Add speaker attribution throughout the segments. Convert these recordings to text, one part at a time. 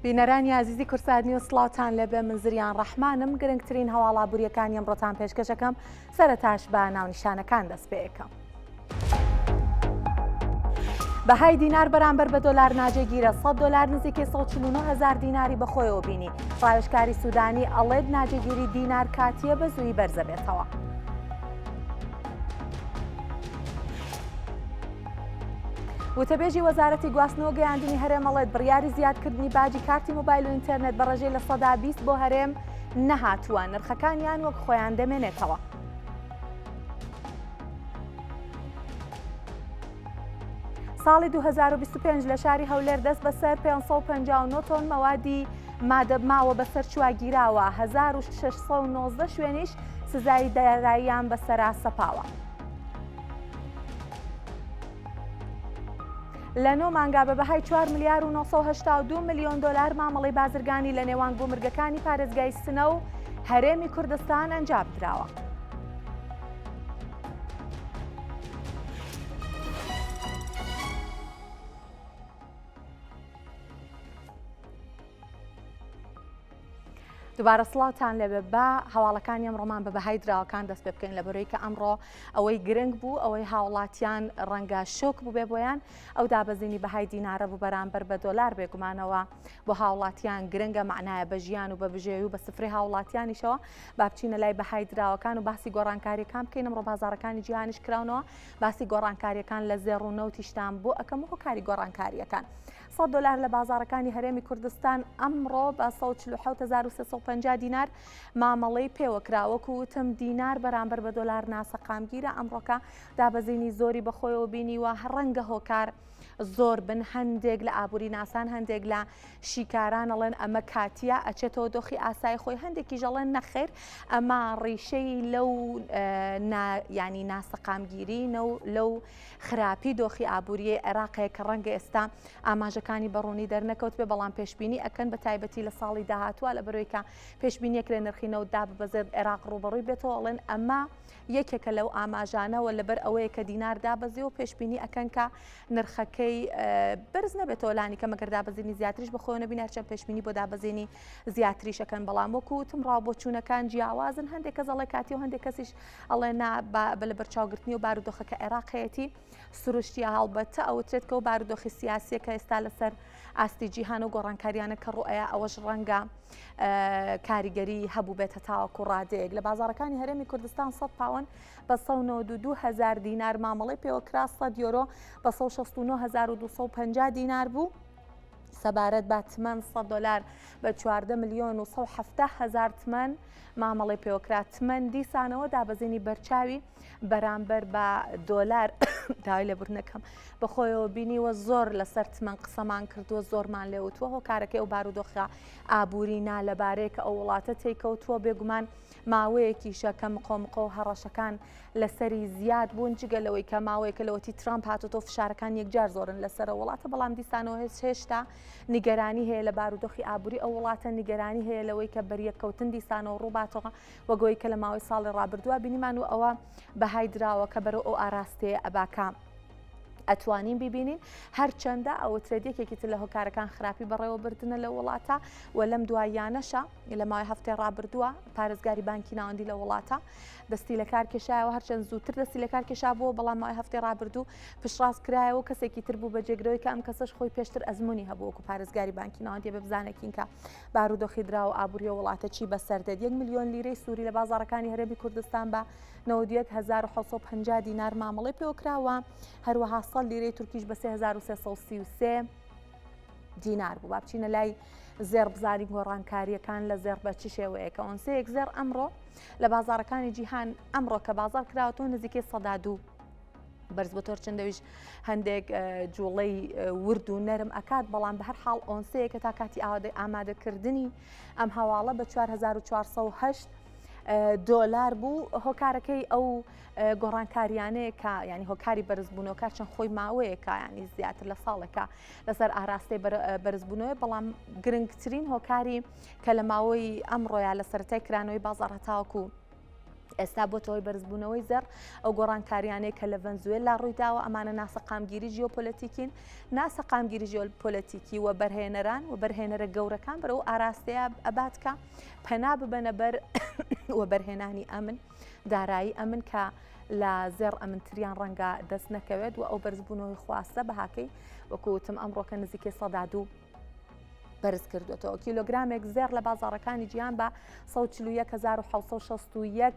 Speaker 1: بینەرانی عزیزی کورسانی و سڵاوتان لەبێ من زریان ڕەحمانم گرنگترین هەواڵا بوریەکانی ئەمڕۆتان پێشکەشەکەم سەرەتاش بە ناونیشانەکان دەست پێ یەکەم. بەهای دینار بەرامبەر بە دۆلار ناجێگیرە 100 دلار نزیکەی 149,000 دیناری بەخۆیەوە بینی. ڕاوێژکاری سوودانی ئەڵێت ناجێگیری دینار کاتیە بە زووی بەرزە بێتەوە. وتەبێژی وەزارەتی گواستنەوە گەیاندنی هەرێم ئەڵێت بڕیاری زیادکردنی باجی کارتی مۆبایل و ئینتەرنێت بە ڕێژەی لە 20 بۆ هەرێم نەهاتووە، نرخەکانیان وەک خۆیان دەمێنێتەوە. ساڵی 2025 لە شاری هەولێر دەست بەسەر 559 تۆن مەوادی مادەبماوە بەسەر چواگیراوە، 1619 شوێنیش سزای داراییان بەسەرا سەپاوە. لە 9 مانگا بە بەهای 4 ملیار و 982 ملیۆن دلار مامەڵەی بازرگانی لە نێوان گومرگەکانی پارێزگای سنە و هەرێمی کوردستان ئەنجام درراوە. دووبارە سڵاوتان لەبێ بە هەواڵەکانی ئەمڕۆمان بە بەهای دراوەکان دەست پێ بکەین، لەبەرەوەی کە ئەمڕۆ ئەوەی گرنگ بوو ئەوەی هاوڵاتیان ڕەنگە شۆک بوو بێ بۆیان ئەو دابەزینی بەهای دینارە بوو بەرامبەر بە دۆلار بێگومانەوە بۆ هاوڵاتیان گرنگە معنایە بە ژیان و بە بژێوی و بە سفری هاوڵاتیانیشەوە. با بچینە لای بەهای دراوەکان و باسی گۆڕانکاریەکان بکەین. ئەمڕۆ بازاڕەکانی جیهانیش کراونەوە، باسی گۆڕانکاریەکان لە زێڕ و نەوتیشتان بۆ ئەکەم و هۆکاری گۆڕانکاریەکان. 100 دلار لە بازاڕەکانی هەرێمی کوردستان ئەمڕۆ بە 147,350 دینار مامەڵەی پێوەکراوەکو وتم دینار بەرامبەر بە دۆلار ناسەقامگیرە. ئەمڕۆکە دابەزینی زۆری بەخۆیەوە بینیوە، ڕەنگە هۆکار زۆر بن، هەندێک لە ئابووری ناسان، هەندێک لە شیکاران ئەڵێن ئەمە کاتیە ئەچێتەوە دۆخی ئاسای خۆی، هەندێکی ژەڵێن نەخێر ئەمە ڕیشەی لەو ینی ناسەقامگیری لەو خراپی دۆخی ئابووریە عێراقەیە کە ڕەنگە ئێستا ئاماژەکانی بەڕوونی دەرنەکەوت بێ، بەڵام پێشبینی ئەکەن بە تایبەتی لە ساڵی داهاتووە لەبەرەوەی کە پێشبینیەک لە نرخینەوە داببەزێت عێراق ڕوبەڕووی بێتەوە، ئەڵێن ئەمە یەکێکە لەو ئاماژانەوە لەبەر ئەوەیە کە دینار دابەزێ و پێشبینی ئەکەن کە نرخەکەی بەرز نەبێتەوە لانی کە مەگەر دابەزینی زیاتریش بەخۆ نەبینە هەرچەند پێشبینی بۆ دابەزینی زیاتریشەکەن، بەڵام وەکو وتم ڕابۆچوونەکان جیاوازن، هەندێک کەس ئەڵێ کاتی و هەندێک کەسیش ئەڵێ بە لە بەرچاوگرتنی و بارودۆخەکە عێراقەتی سروشتیە. هەڵبەتە ئەوترێت کە و بارودۆخی سیاسیە کە ئێستا لەسەر ئاستی جیهان و گۆڕانکاریانە کە ڕوئەیە ئەوەش ڕەنگە کاریگەری هەبوو بێتە تاوەکو ڕادەیەک. لە بازاڕەکانی هەرێمی کوردستان 100 پاوەند بە 192,000 دینار مامەڵەی پێوەکرا، 100 یۆرۆ بە 169,250 دینار بوو. سەبارەت بە تمەن 100 دلار بە 14 ملیۆن و 170,000 تمەن مامەڵەی پێوەکرا. تمەن دیسانەوە دابەزینی بەرچاوی بەرامبەر بە دۆلار داوای لێبوورنەکەم بەخۆیەوە بینیوە زۆر لەسەر تمەن قسەمان کردووە، زۆرمان لێوتووە هۆکارەکەی ئەو بارودۆخە ئابووری نالەبارەیە کە ئەو وڵاتە تێکەوتووە بێگومان ماوەیەکیشە کە مقۆمقۆ و هەڕەشەکان لەسەری زیاد بوون، جگەلەوەی کە ماوەیەکە لەوەتی ترامپ هاتوتۆ فشارەکان یەکجار زۆرن لەسەرە وڵاتە، بەڵام دیسانەوە هێشتا نیگەرانی هەیە لە بارودۆخی ئابووری ئەو وڵاتە، نیگەرانی هەیە لەوەی کە بەریەکەوتن دیسانەوە ڕووباتەوە وەگەوەی کە لە ماوەی ساڵی ڕابردووە بینیمان و ئەوە بەهای دراوە کە بەرەو ئەو ئاراستەیە ئەباکە ئەتوانین ببینین هەرچەندە ئەوترێت یەکێکی تر لە هۆکارەکان خراپی بەڕێوەبردنە لە وڵاتە و لەم دوایانەشە لە ماوەی هەفتەی ڕابردووە پارێزگاری بانکی ناوەندی لە وڵاتە دەستی لە کار کێشایەوە، هەرچەند زووتر دەستی لە کار کێشا بووە، بەڵام ماوەی هەفتەی ڕابردوو پشتڕاست کرایەوە کەسێکی تر بوو بەجێگرەوەی کە ئەم کەسەش خۆی پێشتر ئەزمموی هەبوو وەکو پارێزگاری بانکی ناوەندی ببزانێکین کە بارودۆخی دراوە ئابووری وڵاتە چی بەسەردێت. 1 ملیۆن لیرەی سووری لە بازاڕەکانی هەرێمی کوردستان بە 91,750 دینار مامەڵەی پێوەکراوە، هەروەها 100 لیرەی تورکیش بە 3,333 دینار بوو. با بچینە لای زێر بزاری گۆڕانکاریەکان لە زێر بە چ شێوەیە کە ئۆنسەیەک زێر ئەمڕۆ لە بازاڕەکانی جیهان ئەمڕۆ کە بازار کراوەتەوە نزیکەی 102 بەرز بە تۆر چندەویش هەندێک جوڵەی ورد و نەرم ئەکات، بەڵام بە هەر حاڵ ئۆنسەیە کە تا کاتی ئامادەکردنی ئەم هەواڵە بە 4408 دۆلار بوو. هۆکارەکەی ئەو گۆڕانکاریانەیە کە ینی هۆکاری بەرزبوونەوە چەند خۆی ماوەیەکە ینی زیاتر لە ساڵێکە لەسەر ئاراستەی بەرزبوونەوە، بەڵام گرنگترین هۆکاری کە لە ماوەی ئەمڕۆیە لە سەرەتای کرانەوەی بازاڕ هەتاوەکو ئێستا بۆتەوەی بەرزبوونەوەی زەر ئەو گۆڕانکاریانەیە کە لە ڤەنزوێلا ڕوویداوە ئەمانە ناسەقامگیری ژیۆپۆلەتیکین ناسەقامگیری ژیۆپۆلەتیکی و بەرهێنەران و بەرهێنەرە گەورەکان بەرەو ئاراستەیە ئەباتکە پەنا ببەنە بەر و بەرهێنانی ئەمن دارایی ئەمن کە لە زێر ئەمنتریان ڕەنگە دەست نەکەوێت و ئەو بەرزبوونەوەی خواستە بەهاکەی وەکوتم ئەمڕۆکە نزیکەی سەدا دوو بەرز کردوێتەوە کیلۆگرامێک زێر لە بازاڕەکانی جیهان بە 141761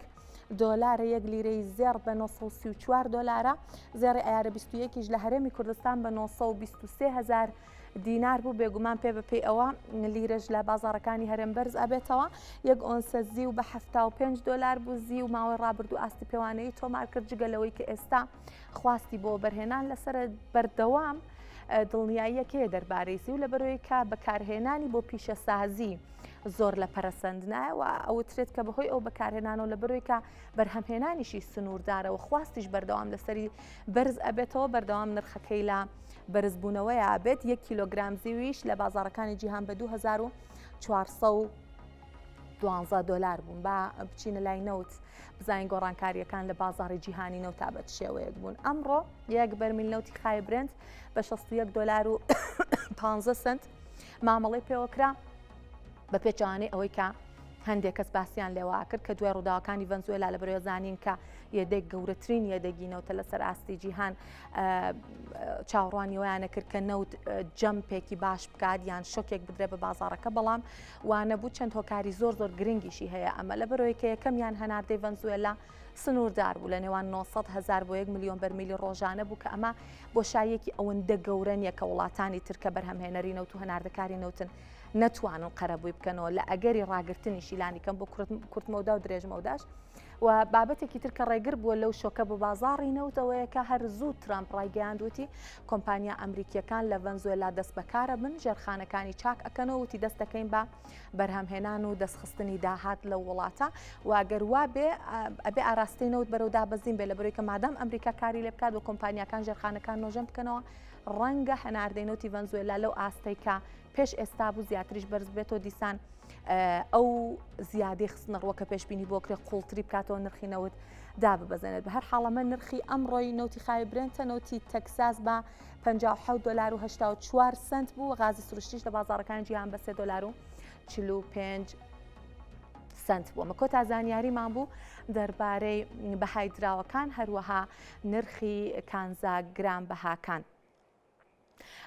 Speaker 1: دۆلارە یەک لیرەی زێر بە 934 دۆلارە زێڕی ئایارە 21یش لە هەرێمی کوردستان بە 923,000 دینار بوو بێگومان پێ بەپێی ئەوە لیرەش لە بازاڕەکانی هەرێم بەرز ئەبێتەوە یەک ئۆنسە زی و بە 75 دۆلار بوو زی و ماوەی ڕابردوو ئاستی پێوانەی تۆمار کرد جگەلەوەی کە ئێستا خواستی بۆ بەرهێنان لەسەر بەردەوام دڵنیاییەکەیە دەربارەی سی و لە بەرەوەی کە بەکارهێنانی بۆ پیشەسازی زۆر لە پەرەسەندنایە و ئەوترێت کە بەهۆی ئەو بەکارهێنانەوە لە بەرەوەی کە بەرهەمهێنانیشی سنووردارەوە خواستیش بەردەوام لەسەری بەرز ئەبێتەوە بەردەوام نرخەکەی لە بەرزبوونەوەی ئابێت 1 کیلۆگرام زیویش لە بازاڕەکانی جیهان بە 2412 دۆلار بوون با بچینە لای نەوت بزانین گۆڕانکاریەکان لە بازاڕی جیهانی نەوت تا بەت شێوەیەک بوون ئەمڕۆ یەک بەرمیل نەوتی خای برنت بە 61 دۆلار و 15 سنت مامەڵی پێوەکرا بە پێچوانەی ئەوەی کە هەندێک کەس باسییان لێوا کرد کە دوای ڕووداوەکانی ڤەنزوێلا لە بەرەوەی زانین کە یەدێک گەورەترین یەدەگینەوتە لەسەر ئاستی جیهان چاوەڕوانیەوەیانە کرد کە نەوت جەمپێکی باش بکات یان شۆکێک بدرێت بە بازاڕەکە بەڵام وانە بوو چەند هۆکاری زۆر گرنگیشی هەیە ئەمە لە بەرەوەی کە یەکەمیان هەناردەی ڤەنزوێلا سنووردار بوو لە نێوان 900,000 بۆ 1 ملیۆن بەرمیلی ڕۆژانە بوو کە ئەمە بۆشایەکی ئەوەندە گەورە نیە کە وڵاتانی ترکە بەرهەمهێنەری نەوت و هەناردەکاری نەوتن نەتوانن قەرەبووی بکەنەوە لە ئەگەری ڕاگررتنی شیلانی کەم بۆ کورتمەودا و درێژمەوداش و بابەتێکی ترکە ڕێگر بووە لەو شۆکە بە بازاڕی نەوتەوەیە کە هەر زوو ترامپ ڕایگەیاندوتی کۆمپانیا ئەمریکیەکان لە ڤەنزوێلا دەست بەکارە بن ژێرخانەکانی چاک ئەکەنەوە وتی دەست دەکەین بە بەرهەمهێنان و دەستخستنی داهات لە وڵاتە واگەر وا بێ ئەبێ ئاراستەی نەوت بەرەودا بەزین بێ لە بەرەوەی کە مادام ئەمریکا کاری لێ بکات و کۆمپانیاکان ژێرخانەکان نۆژەم بکەنەوە ڕەنگە هەناردەینەوتی ڤەنزوێلا لەو ئاستەی کە پێش ئێستا بوو زیاتریش بەرز بێتەوە دیسان ئەو زیادەی خستنەڕوە کە پێشبینی بۆ کرێ قوڵتری بکاتەوە نرخی نەوت داببەزێنێت بە هەر حاڵەمە نرخی ئەمڕۆی نەوتی خای برنتە نەوتی تەکساس بە 57 دلار و 84 سنت بوو غازی سروشتیش لە بازاڕەکانی جیهان بە 3 دلار و 45 سنت بوو ئەمە کۆتا زانیاریمان بوو دەربارەی بەهای دراوەکان هەروەها نرخی کانزا گرام بەهاکان.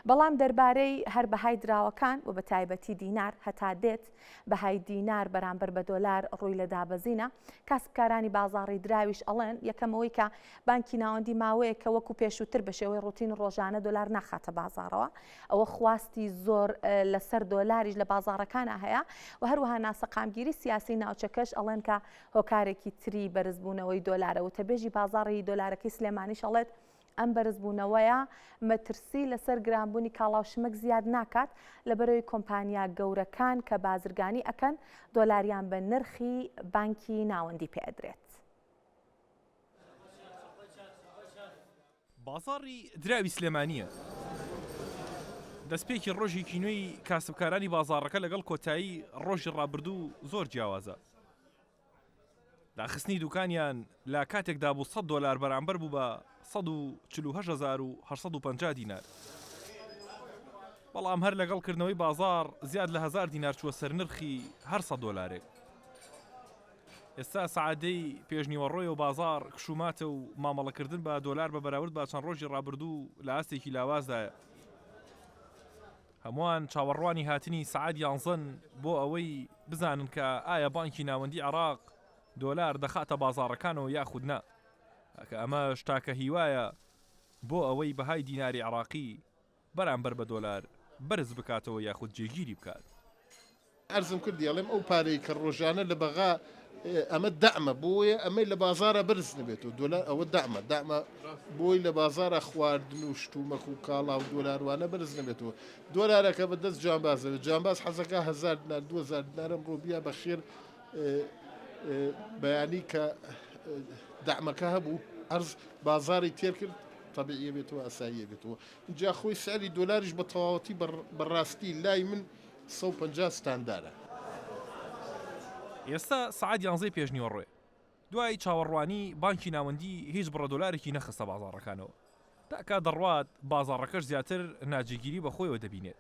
Speaker 1: بەڵام دەربارەی هەر بەهای دراوەکان و بە تایبەتی دینار هەتا دێت بەهای دینار بەرامبەر بە دۆلار ڕووی لە دابەزینە کاسبکارانی بازاڕی دراویش ئەڵێن یەکەمەوەی کە بانکی ناوەندی ماوەیە کە وەکو پێشووتر بە شێوەی ڕوتین ڕۆژانە دۆلار ناخاتە بازاڕەوە ئەوە خواستی زۆر لەسەر دۆلاریش لە بازاڕەکانە هەیە و هەروەها ناسەقامگیری سیاسی ناوچەکەش ئەڵێن کە هۆکارێکی تری بەرزبوونەوەی دۆلارە و تەبێژی بازاڕی دۆلارەکەی سلێمانیش ئەڵێت ئەم بەرزبوونەوەیە مەترسی لەسەر گرانبوونی کاڵاوشمەک زیاد ناکات لە بەرەوەی کۆمپانیا گەورەکان کە بازرگانی ئەکەن دۆلاریان بە نرخی بانکی ناوەندی پێدرێت.
Speaker 2: بازاڕی دراوی سلێمانیە دەستپێکی ڕۆژێکی نوێی کاسبکارانی بازاڕەکە لەگەڵ کۆتایی ڕۆژی ڕابردوو زۆر جیاوازە. داخستنی دوکانیان لە کاتێکدا بوو 100 دلار بەرامبەر بوو بە 148,850 دینار. بەڵام هەر لەگەڵکردنەوەی بازار زیاد لە 1000 دینار چووە سەر نرخی هەر 100 دلارێک. ئێستا سعادەی پێشنیوەڕۆی و بازار کشوماتە و مامەڵەکردن بە دۆلار بە بەراورد بە چەند ڕۆژی ڕابردوو لە ئاستێکی لاوازدایە. هەمووان چاوەڕوانی هاتنی سعاد یانزن بۆ ئەوەی بزانن کە ئایا بانکی ناوەندی عێراق دۆلار دەخاتە بازاڕەکانەوە یاخود نا کە ئەمە شتاکە هیوایە بۆ ئەوەی بەهای دیناری عێراقی بەرامبەر بە دۆلار بەرز بکاتەوە یاخود جێگیری بکات.
Speaker 3: ئەرزم کردی ئەڵێم ئەو پارەی کە ڕۆژانە لە بەغا ئەمە دەعمە بۆیە ئەمەی لە بازارە بەرز نبێتەوە دۆلار ئەوە دەعمە بۆی لە بازارە خواردن و شتومەخ و کاڵا و دۆلاروانە بەرز نبێتەوە دۆلارەکە بەدەست جانبازەوە جانباز حەزەکە 1000 دینار 2000 دینارم ڕۆبیە بەخێر بەیانی کە دەعمەکە هەبوو ئەرز بازاری تێر کرد طبیعیە بێتەوە ئاساییە بێتەوە اینجا خۆی سەری دۆلاریش بە تەواوەتی بەڕاستی لای من 150 ستاندارە.
Speaker 2: ئێستا سعاد یانزەی پێشنیوەڕۆی دوای چاوەڕوانی بانکی ناوەندی هیچ بڕە دۆلارێکی نەخستە بازاڕەکانەوە تاکە دەڕوات بازاڕەکەش زیاتر ناجێگیری بەخۆیەوە دەبینێت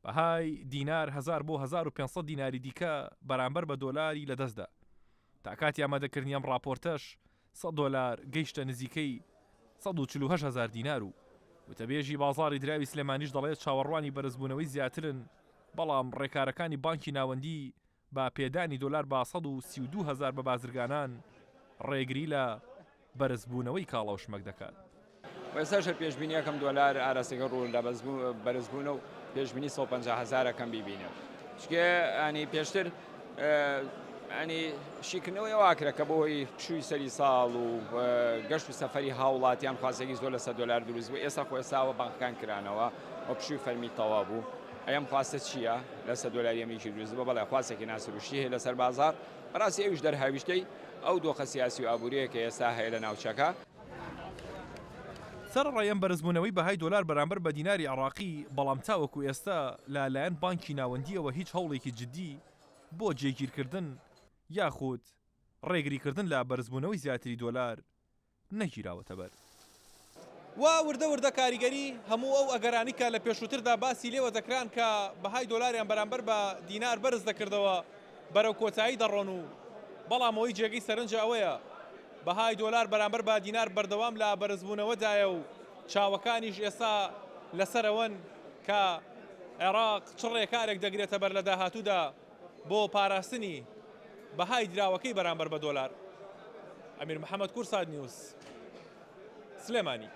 Speaker 2: بەهای دینار 1000 بۆ 1500 دیناری دیکە بەرامبەر بە دۆلاری لەدەستدا تا کاتی ئامادەکردنی ئەم راپۆرتەش 100 دۆلار گەیشتە نزیکەی 148,000 دینار و وتەبێژی بازاری دراوی سلێمانیش دەڵێت چاوەڕوانی بەرزبوونەوەی زیاترن بەڵام ڕێکارەکانی بانکی ناوەندی با پێدانی دۆلار با 132,000 بە بازرگانان ڕێگری لە بەرزبوونەوەی کاڵە و شمەک دەکات.
Speaker 4: ئێستاشە پێشبینیەکەم دۆلار ئاراستەکە ڕوو لە بەرزبوونە و پێشبینی 150,000ەکەم بیبینێت چکە ئەنی پێشتر ئەنی شیکردنەوەی واکرە کە بۆی پشووی سەری ساڵ و گەشت و سەفەری هاوڵاتیان خواستێکی زۆر لە 100 دۆلار دروست بوو ئێستا خۆێستاوە بانکەکان کرانەوە و پشووی فەرمی تەوا بوو ئەم خواستە چییە لە 100 دۆلاری ئەمیشی دروست بوو بەڵێ خواستێکی ناسروشی هەیە لەسەر بازار بەڕاستی ئەویش دەرهاویشتەی ئەو دۆخە سیاسی و ئابووریە کە ئێستا هەیە لە ناوچەکە.
Speaker 2: سەرڕێیەم بەرزبوونەوەی بەهای دۆلار بەرامبەر بە دیناری عراقی بەڵام تاوەکو ئێستا لەلایەن بانکی ناوەندیەوە هیچ هەوڵێکی جددی بۆ جێگیرکردن یاخود ڕێگریکردن لە بەرزبوونەوەی زیاتری دۆلار نەگیراوەتە بەر.
Speaker 5: وا وردە وردە کاریگەری هەموو ئەو ئەگەرانی کە لە پێشووتردا باسی لێوە دەکران کە بەهای دۆلاریان بەرامبەر بە دینار بەرز دەکردەوە بەرەو کۆتایی دەڕۆن و بەڵام ئەوەی جێگەی سەرنج ئەوەیە بەهای دۆلار بەرامبەر بە دینار بەردەوام لە بەرزبوونەوەدایە و چاوەکانیش ئێستا لەسەرەوەن کە عێراق چ ڕێکارێک دەگرێتە بەر لە داهاتوودا بۆ پاراستنی بەهای دراوەکەی بەرامبەر بە دۆلار. ئەمیر محەممەد کورساد نیوز سلێمانی.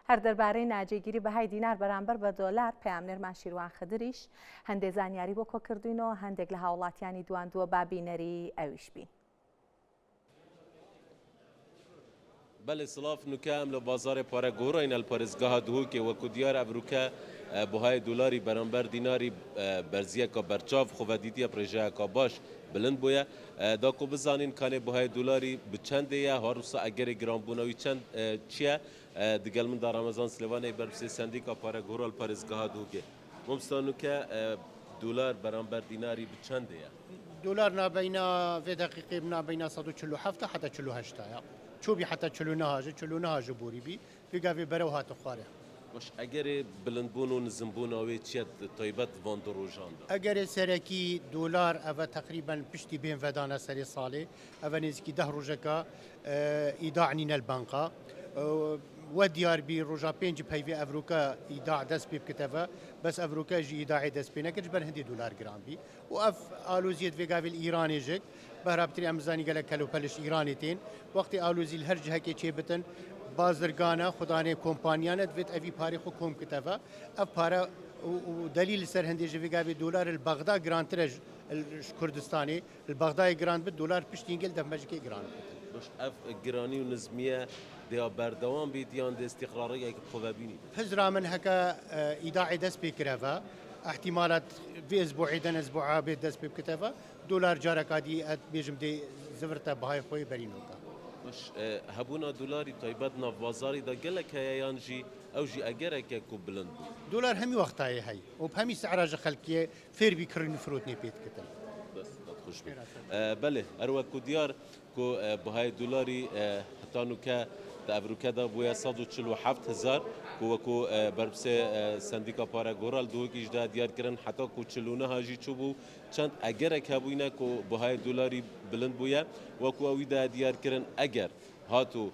Speaker 1: هەر دەربارەی ناجێگیری بەهای دینار بەرامبەر بە دۆلار پەیامنەرمان شیروان خدریش هەندێک زانیاری بۆ کۆکردوینەوە هەندێک لە هاوڵاتیانی دواندووە بابینەری ئەویش بین.
Speaker 6: بله سلاف نکام لە بازار پارە گۆڕین الپارێزگاها دووکێ وەکو دیار ئەڤروکە بەهای دۆلاری بەرامبەر دیناری بەرزیەکە بەرچاو خوڤەدیتیە پرێژەیەکە باش بلند بووە داکۆ بزانین کانێ بەهای دۆلاری بچەندەیە هەروسا ئەگەری گرانبوونەوەی چەند چییە دگەل من دا ڕەمەزان سلێوانەی بەرپرسێ سندیکا پارە گۆڕە الپارێزگاها دووکێ ممستانوکە دۆلار بەرامبەر دیناری بچەندەیە
Speaker 7: دولار نابينا في دقيقة نابينا 147 حتى 48 شوبي حتى 49 بوري بي في قافي بروها تخواري
Speaker 6: مش اگر بلندبون و نزمبون اوی چیت طیبت واندروجان
Speaker 7: اگر سرکی دلار او تقریبا پشتی بین ودانا سری ساله او نزکی 10 روزکا ایداعنین البنقا وديار بي روجا بينج بهيفي افروكا ايداع دس بي بكتفا بس افروكا جي ايداع دس بي نكج بر هندي دولار جرام بي واف الوزيت في قابل ايراني جك بهرابتري امزاني قال كلو بلش ايراني تين وقت الوزي الهرج هكي تشيبتن بازرگانا خدانه كومبانيانا دفت افي باري خو كوم كتفا اف بارا ودليل سر هندي جي في قابل دولار البغداد جران ترج الكردستاني البغداد جران بالدولار بشتينجل دمجكي جران
Speaker 6: مش اف جراني ونزميه دیا بردوام بیتیان د استقراری که خوابینی.
Speaker 7: حزر من هکا ایداع دست بکرده احتمالات في اسبوعي دن اسبوع عابد دست بكتفا دولار جارك عادي بيجم دي زفرتا بهاي خوي برينوكا
Speaker 6: مش هبونا دولاري طيبات نافوازاري دا قالك هيا يانجي او جي اجرك كو بلند
Speaker 7: دولار همي وقتها هي وبهمي سعر خلقيه فير بيكرن فروتني بيت كتل
Speaker 6: بس تخش بله اروى كو ديار كو بهاي دولاري حتى كا افروكا دا بويا 147,000 كو بربسه سندیکا پارا گورال دو کیش دا دیار کرن حتی کو چلونه هاجی چوبو چند اگر کابوینا کو بهای دلاری بلند بویا و کو اوی دا دیار کرن اگر هاتو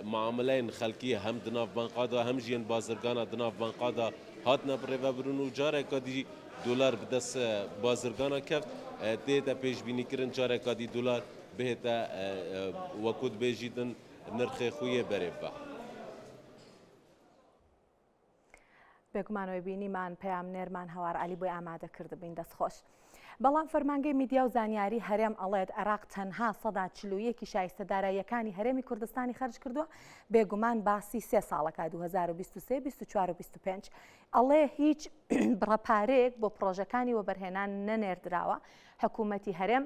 Speaker 6: معاملین خلقی هم دناف بانقادا هم جین بازرگانا دناف بانقادا هات نبره و برونو جاره کدی دلار بدس بازرگانا کفت دیتا پیش بینی کرن جاره کدی دلار بهتا وکود بیجیدن نرخ خویه بریفا
Speaker 1: بێگومانەوەی بینیمان پەیامنێرمان هەوار عەلی بۆی ئامادە کرد بین دەستخۆش. بەڵام فەرمانگەی میدیا و زانیاری هەرێم ئەڵێت عێراق تەنها 141 شایستەداراییەکانی هەرێمی کوردستانی خەرج کردووە بێگومان باسی 3 ساڵەکە 2023 24 و 25 ئەڵێ هیچ بڕەپارەیەک بۆ پرۆژەکانی وەبەرهێنان نەنێردراوە. حکوومەتی هەرێم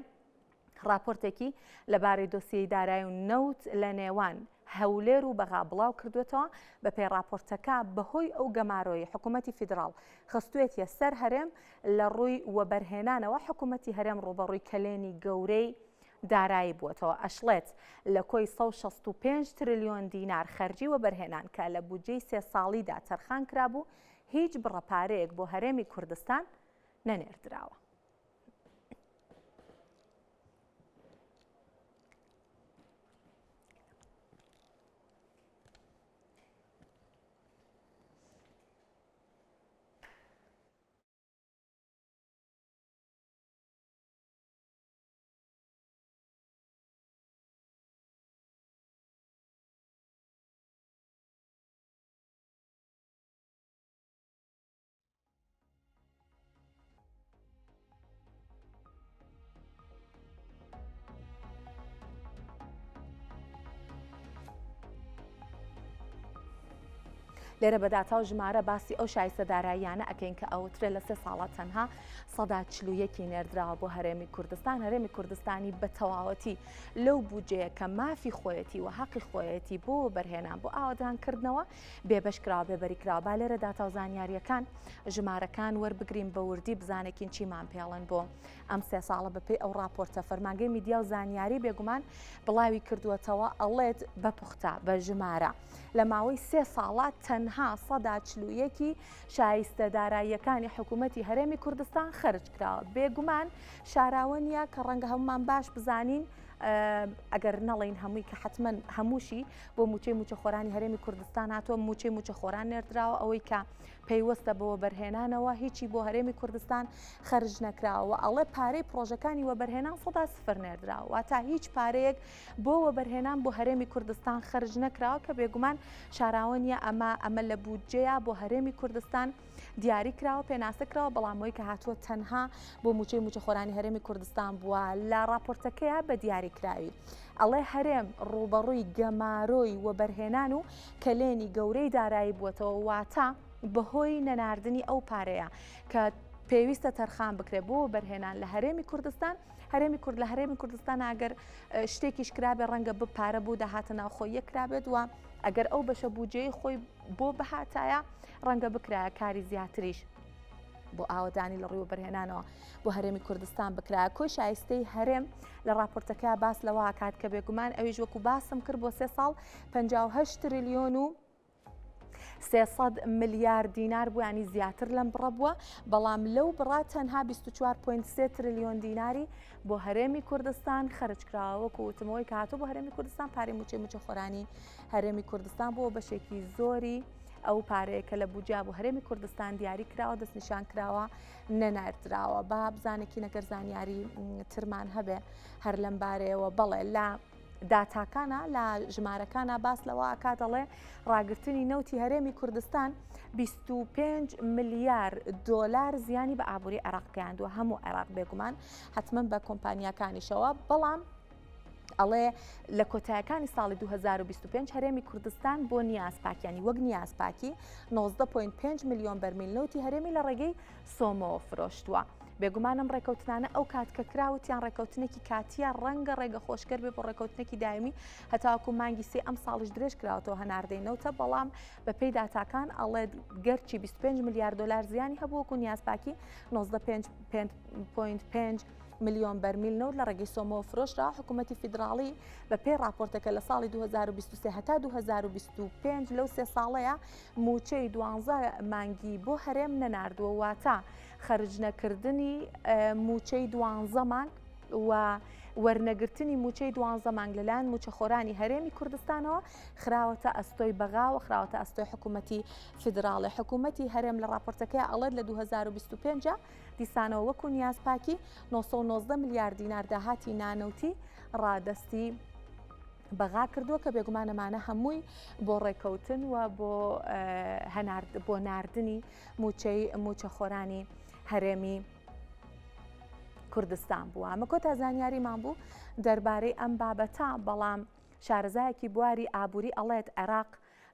Speaker 1: راپۆرتێکی لەبارەی دۆسیەی دارایی و نەوت لە نێوان هەولێر و بەغا بڵاو کردوێتەوە بە پێی راپۆرتەکە بەهۆی ئەو گەمارۆی حکوومەتی فیدراڵ خستوێتیە سەر هەرێم لە ڕووی وەبەرهێنانەوە. حکوومەتی هەرێم ڕوبەڕووی کەلێنی گەورەی دارایی بووەتەوە ئەشڵێت لە کۆی 165 تریلیۆن دینار خەرجی و بەرهێنان کە لە بودجەی 3 ساڵیدا تەرخان کرابوو هیچ بڕەپارەیەک بۆ هەرێمی کوردستان نەنێردراوە. لێرە بەداتاو ژمارە باسی ئەو شایستەداراییانە ئەکەین کە ئەوترێ لە 3 ساڵە تەنها 141 نێردراوە بۆ هەرێمی کوردستان. هەرێمی کوردستانی بە تەواوەتی لەو بودجەیە کە مافی خۆیەتی و حەقی خۆیەتی بۆ بەرهێنان بۆ ئاوادانکردنەوە بێبەشکراوە بێبەریکراوە. با لێرە داتاو زانیاریەکان ژمارەکان وەربگرین بە وردی بزانێکین چیمان پێڵن بۆ ئەم 3 ساڵە بەپێی ئەو راپۆرتە. فەرمانگەی میدیا و زانیاری بێگومان بڵاوی کردووەتەوە ئەڵێت بە پوختە بە ژمارە لە ماوەی 3 ساڵات تەنها 141 شایستەداراییەکانی حکوومەتی هەرێمی کوردستان خەرج کراوە. بێگومان شاراوە نیە کە ڕەنگە هەمومان باش بزانین ئەگەر نەڵین هەمووی کە حتمما هەمووشی بۆ موچەی موچەخۆرانی هەرێمی کوردستان هاتووە موچەی موچەخۆران نێردراوە ئەوەی کە پەیوەستە بۆ بەرهێنانەوە هیچی بۆ هەرێمی کوردستان خەرج نەکراوە. ئەڵێ پارەی پرۆژەکانی وەبەرهێنان 100 نێردراوە واتە هیچ پارەیەک بۆ وەبەرهێنان بۆ هەرێمی کوردستان خەرج نەکراوە کە بێگومان شاراوە نیە ئەمە لە بودجەیە بۆ هەرێمی کوردستان دیاری کراوە پێناسە کراوە بەڵامەوەی کە هاتووە تەنها بۆ موچەی موچەخۆرانی هەرێمی کوردستان بووە. لە راپۆرتەکەیە بە دیاریکراوی ئەڵێ هەرێم ڕوبەڕووی گەمارۆی وەبەرهێنان و کەلێنی گەورەی دارایی بووەتەوە واتە بەهۆی نەناردنی ئەو پارەیە کە پێویستە تەرخان بکرێت بۆ بەرهێنان لە هەرێمی کوردستان. لە هەرێمی کوردستان ئەگەر شتێکیش کرابێ ڕەنگە بپارە بوو داهاتە ناوخۆی یەکرابێت وە ئەگەر ئەو بەشە بودجەی خۆی بۆ بەهاتایە ڕەنگە بکرایە کاری زیاتریش بۆ ئاوادانی لە ڕێوە بەرهێنانەوە بۆ هەرێمی کوردستان بکرایە. کۆی شایستەی هەرێم لە راپۆرتەکە باس لەوە کات کە بێگومان ئەویش وەکو باسم کرد بۆ 3 ساڵ 58 تریلیۆن و 300 ملیار دینار بوو ینی زیاتر لەم بڕە بووە بەڵام لەو بڕا تەنها 24.3 تریلیۆن دیناری بۆ هەرێمی کوردستان خەرج کراوە. وەکو وتمەوەی کە هاتووە بۆ هەرێمی کوردستان پارەی موچەی موچەخۆرانی هەرێمی کوردستان بۆ بەشێکی زۆری ئەو پارەیە کە لە بودجە بۆ هەرێمی کوردستان دیاری کراوە دەستنیشان کراوە نەناردراوە. با بزانێکی نەگەر زانیاری ترمان هەبێ هەر لەم بارەیەوە بەڵێ لە داتاکانە لە ژمارەکانە باس لەوە ئاکات دەڵێ ڕاگررتنی نەوتی هەرێمی کوردستان 25 ملیار دۆلار زیانی بە ئابووری عێراق گەیاندووە هەموو عێراق بێگومان حتمما بە کۆمپانیاکانیشەوە. بەڵام ئەڵێ لە کۆتایەکانی ساڵی 2025 هەرێمی کوردستان بۆ نیازپاکیانی وەک نیازپاکی 19.5 میلیۆن بەرمیل نەوتی هەرێمی لە ڕێگەی سۆمەوە فرۆشتووە. بێگومانم ڕێکەوتنانە ئەو کات کە کراوتیان ڕێکەوتنێکی کاتیە ڕەنگە ڕێگە خۆشکەر بێ بۆ ڕێکەوتنێکی دایمی هەتاکو مانگی سێ ئەم ساڵش درێژ کراوەوە هەناردەی نەوتە. بەڵام بەپێی داتاکان ئەڵێ گەرچی 25 ملیار دلار زیانی هەبووەکو نیازپاکی 19.5 میلیۆن بەرمیل نەوت لە ڕێگەی سۆمەوە فرۆشرا. حکوومەتی فیدراڵی بە پێی راپۆرتەکە لە ساڵی 2023 هەتا 2025 لەو 3 ساڵەیە موچەی 12 مانگی بۆ هەرێم نەناردووە واتە خەرج نەکردنی موچەی 12 مانگ و وەرنەگرتنی موچەی 12 مانگ لەلایەن موچەخۆرانی هەرێمی کوردستانەوە خراوەتە ئەستۆی بەغاوە خراوەتە ئەستۆی حکوومەتی فیدراڵی. حکوومەتی هەرێم لە راپۆرتەکەی ئەڵێت لە 2025 دیسانەوە وەکو نیازپاکی 919 میلیار دینار داهاتی نانەوتی ڕادەستی بەغا کردووە کە بێگومانەمانە هەمووی بۆ ڕێکەوتن و بۆ ناردنی موچەی موچەخۆرانی هەرێمی کوردستان بووە. ئەمە کۆتا زانیاریمان بوو دەربارەی ئەم بابەتە. بەڵام شارەزایەکی بواری ئابووری ئەڵێت عێراق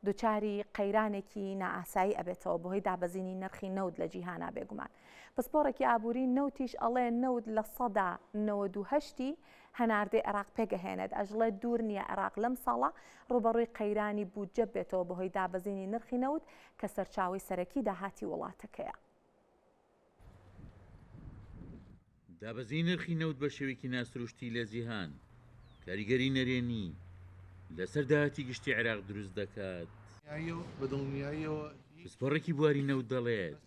Speaker 1: دووچاری قەیرانێکی نائاسایی ئەبێتەوە بۆهۆی دابەزینی نرخی نەوت لە جیهانا بێگومان. پسپۆڕێکی ئابووری نەوتیش ئەڵێ نەوت لە 98 هەناردەی عێراق پێگەهێنێت. ئەژڵێت دوور نییە عێراق لەم ساڵە ڕوبەڕووی قەیرانی بودجە بێتەوە بەهۆی دابەزینی نرخی نەوت کە سەرچاوی سەرەکی داهاتی وڵاتەکەیە.
Speaker 8: دابەزی نرخی نەوت بە شێوەیەکی ناسروشتی لە جیهان کاریگەری نەرێنی لەسەر داهاتی گشتی عێراق دروست دەکات. پسپۆڕێکی بواری نەوت دەڵێت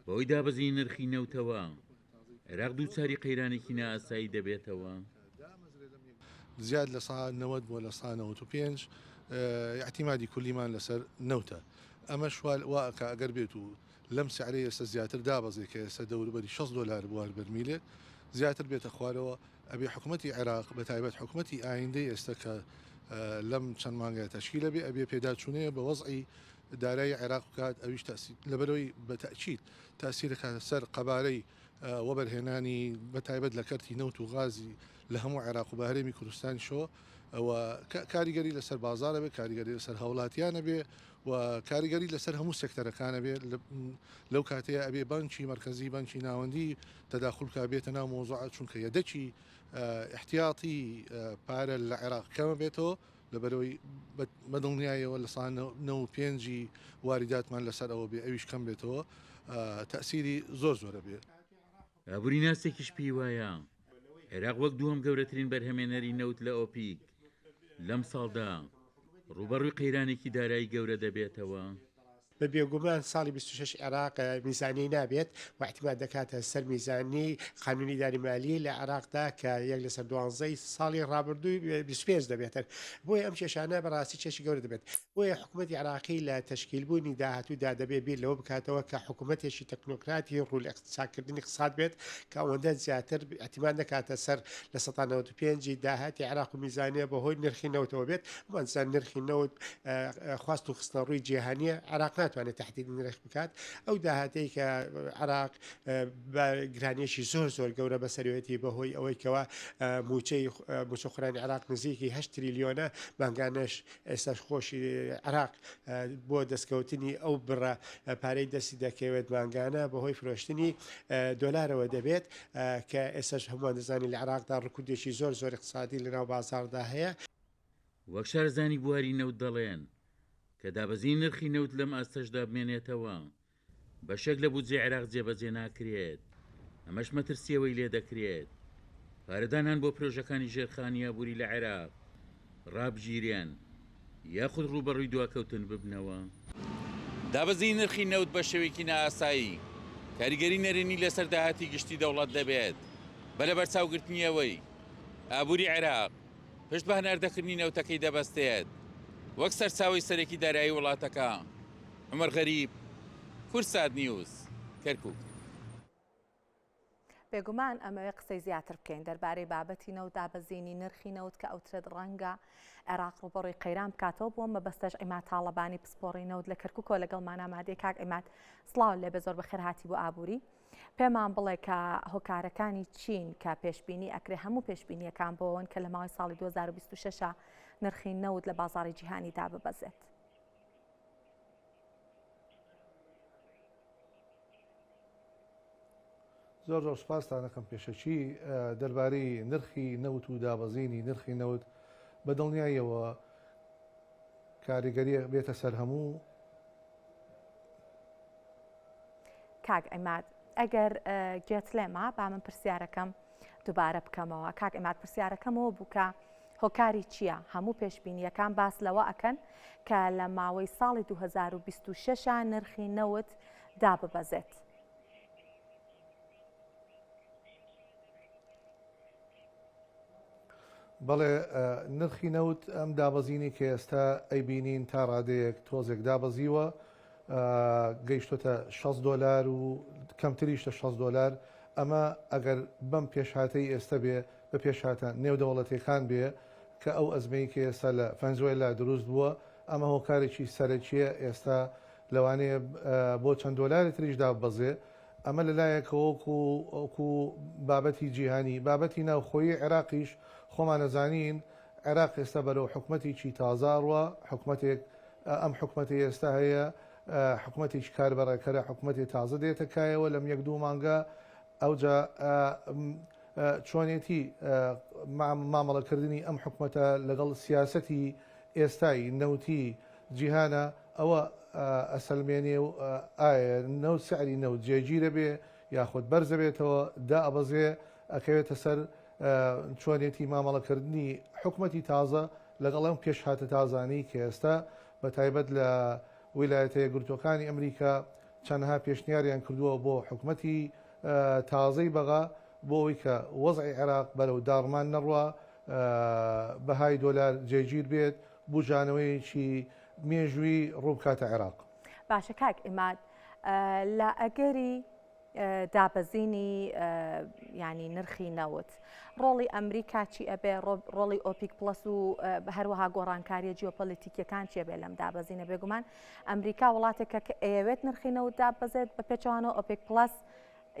Speaker 8: بەوەی دابەزی نرخی نەوتەوە عێراق دووچاری قەیرانێکی نائاسایی دەبێتەوە.
Speaker 9: زیاد لە سا 90 بۆ لە سا 95 احتیمادی کولیمان لەسەر نەوتە. ئەمە شوال واکە ئەگەر بێت و لەم سعرەیە ئێستا زیاتر دابەزێت کە ئێستا دەوروبەری 6 دلار بوار بەرمیلێک زیاتر بێتە خوارەوە ئەبێ حکوومەتی عێراق بە تایبەت حکوومەتی ئایندەی ئێستا کە لەم چەند مانگە تەشکیلە بێ ئەبێ پێداچوونەیە بە وەزعی دارایی عێراق بکات ئەویش لەبەرەوەی بە تەئکید تاسیرەکە سەر قەبارەی وەبەرهێنانی بە تایبەت لە کەرتی نەوت و غازی لە هەموو عێراق و بەهرێمی کوردستانیشەوە ئەوە کاریگەری لەسەر بازارە بێ کاریگەری لەسەر هەوڵاتیانە بێ و کاریگەری لەسەر هەموو سێکتەرەکانە بێ لەو کاتەیە ئەبێ بانکی مرکزی بانکی ناوەندی تەداخولکە بێتە ناو مۆزوعە چونکە یەدەکی احتیاطی پارە لە عێراق کەمە بێتەوە لەبەرەوەی بەدڵنیایەوە لە سا 95 واریداتمان لەسەر ئەوە بێ ئەویش کەم بێتەوە تەسیری زۆرە بێ.
Speaker 8: ئابووری ناسێکیش پێی وایە عێراق وەک دووەم گەورەترین بەرهەمێنەری نەوت لە ئۆپیک لەم ساڵدا ڕوبەڕووی قەیرانێکی دارایی گەورە دەبێتەوە.
Speaker 7: بە بێگومان ساڵی 26 عێراق میزانی نابێت و احتیمال دەکاتە سەر میزانی قانونی داریمالی لە عێراقدا کە یەک لەسەر 12 ساڵی ڕابردووی 25 دەبێتن بۆیە ئەم کێشانە بەڕاستی کێشی گەورە دەبێت بۆیە حکوومەتی عێراقی لە تشکیلبوونی داهاتوودا دەبێ بیر لەوە بکاتەوە کە حکوومەتێکی تەکنۆکراتی ڕوو لە چاکردنی اقتصاد بێت کە ئەوەندە زیاتر احتیمال دەکاتە سەر لە 95 داهاتی عێراق و میزانیە بەهۆی نرخی نەوتەوە بێت وانزان نرخی نەوت خواست و خستنە ڕووی جیهانیە عێراق ناتوانێت تهدید نرخ بکات ئەو داهاتەی کە عێراق بە گرانیەشی زۆر گەورە بەسەریەتی بەهۆی ئەوەی کەوا موچە خوڕانی عێراق نزیکی 8 تریلیۆنە بانگانش ئێستاش خۆشی عێراق بۆ دەستکەوتنی ئەو بڕە پارەی دەستی دەکەوێت بانگانە بەهۆی فرۆشتنی دۆلارەوە دەبێت کە ئێستاش هەمووان دەزانی لە عێراقدا ڕکودێکی زۆر اقتصادی لەناو بازاردا هەیە.
Speaker 8: وەک شارزانی بواری نەوت دەڵێن کە دابەزی نرخی نەوت لەم ئاستەشدا بمێنێتەوە بەشێک لە بودجێ عێراق جێبەجێ ناکرێت ئەمەش مەترسیەوەی لێ دەکرێت پارەدانان بۆ پرۆژەکانی ژێرخانی ئابووری لە عێراق ڕابگیرێن یاخود ڕوبەڕووی دواکەوتن ببنەوە. دابەزی نرخی نەوت بە شێوەیەکی نائاسایی کاریگەری نەرێنی لەسەر داهاتی گشتی دەوڵەت دەبێت بەلە بەرچاوگرتنیەوەی ئابووری عێراق پشت بە هەناردەکردنی نەوتەکەی دەبەستێت وەک سەرچاوی سەرەکی دارایی وڵاتەکە. عومەر غەریب، کورسات نیوز، کەرکووک.
Speaker 1: بێگومان ئەمەوێ قسەی زیاتر بکەین دەربارەی بابەتی نەوت دابەزینی نرخی نەوت کە ئەوترێت ڕەنگە عێراق ڕوبەڕووی قەیران بکاتەوە بۆ مەبەستەش ئیماد تاڵەبانی پسپۆڕی نەوت لە کەرکووکەوە لەگەڵمان ئامادەی کاک ئیماد سڵاو لێبێ زۆر بەخێر هاتی بۆ ئابووری. پێمان بڵێ کە هۆکارەکانی چین کە پێشبینی ئەکرێ هەموو پێشبینیەکان بۆەوەن کە لە ماوەی ساڵی 2026 نرخی نەوت لە بازاری جیهانی داببەزێت.
Speaker 9: زۆر سپاسان دەکەم پێشەچی دەربارەی نرخی نەوت و دابەزینی نرخی نەوت بە دڵنیاییەوە کاریگەری بێتە سەر هەموو.
Speaker 1: کاک ئیماد ئەگەر گوێت لێمە با من پرسیارەکەم دووبارە بکەمەوە. کاک ئیماد پرسیارەکەمەوە بوو کە هۆکاری چییە؟ هەموو پێشبینیەکان باس لەوە ئەکەن کە لە ماوەی ساڵی 2026 نرخی نەوت داببەزێت.
Speaker 9: بەڵێ نرخی نەوت ئەم دابەزینی کە ئێستا ئەیبینین تا ڕادەیەک تۆزێک دابەزیوە گەیشتۆتە 6 دلار و کەمتریشتە 6 دلار. ئەمە ئەگەر بەم پێشهاتەی ئێستا بێ بە پێشهاتە نێودەوڵەتیەکان بێ کە ئەو ئەزمەی کە ئێستا لە ڤەنزوێلا دروست بووە ئەمە هۆکارێکی سەرەکیە ئێستا لەوانەیە بۆ چەند دۆلاری تریش دابەزێ. ئەمە لەلایەکەوەکو بابەتی جیهانی بابەتی ناوخۆیی عێراقیش خۆمان نەزانین عێراق ئێستا بەرەو حکوومەتێکی تازاڕوە حکوومەتێک ئەم حکوومەتی ئێستا هەیە حکوومەتێکی کاربەڕێکەرە حکوومەتی تازە دێتەکایەوە لەم یەک دوو مانگە ئەوجا چۆنێتی مامەڵەکردنی ئەم حکوومەتە لەگەڵ سیاسەتی ئێستایی نەوتی جیهانە ئەوە ئەسەلمێنێ و ئایا نەوت سعری نەوت جێگیرە بێ یاخود بەرزە بێتەوە دا ئەبەزێ ئەکەوێتە سەر چۆنێتی مامەڵەکردنی حکومەتی تازە لەگەڵ ئەم پێشهاتە تازانی کە ئێستا بە تایبەت لە ویلایەتە یەکگرتووەکانی ئەمریکا چەندها پێشنیاریان کردووە بۆ حکومەتی تازەی بەغا بۆ ئەوەی کە وەزعی عێراق بەرەو داڕمان نەڕوە بەهای دۆلار جێگیر بێت بوجانەوەیکی مێژووی ڕووبکاتە عێراق.
Speaker 1: باشە کاک ئیماد لە ئەگەری دابەزینی ینی نرخی نەوت ڕۆڵی ئەمریکا چی ئەبێ ڕۆڵی ئۆپیک پلس و هەروەها گۆڕانکاریە جیۆپۆلیتیکیەکان چێ بێ لەم دابەزینە بێگومان ئەمریکا وڵاتێکە کە ئەوێت نرخی نەوت دابەزێت بە پێچوانەوە ئۆپیک پلس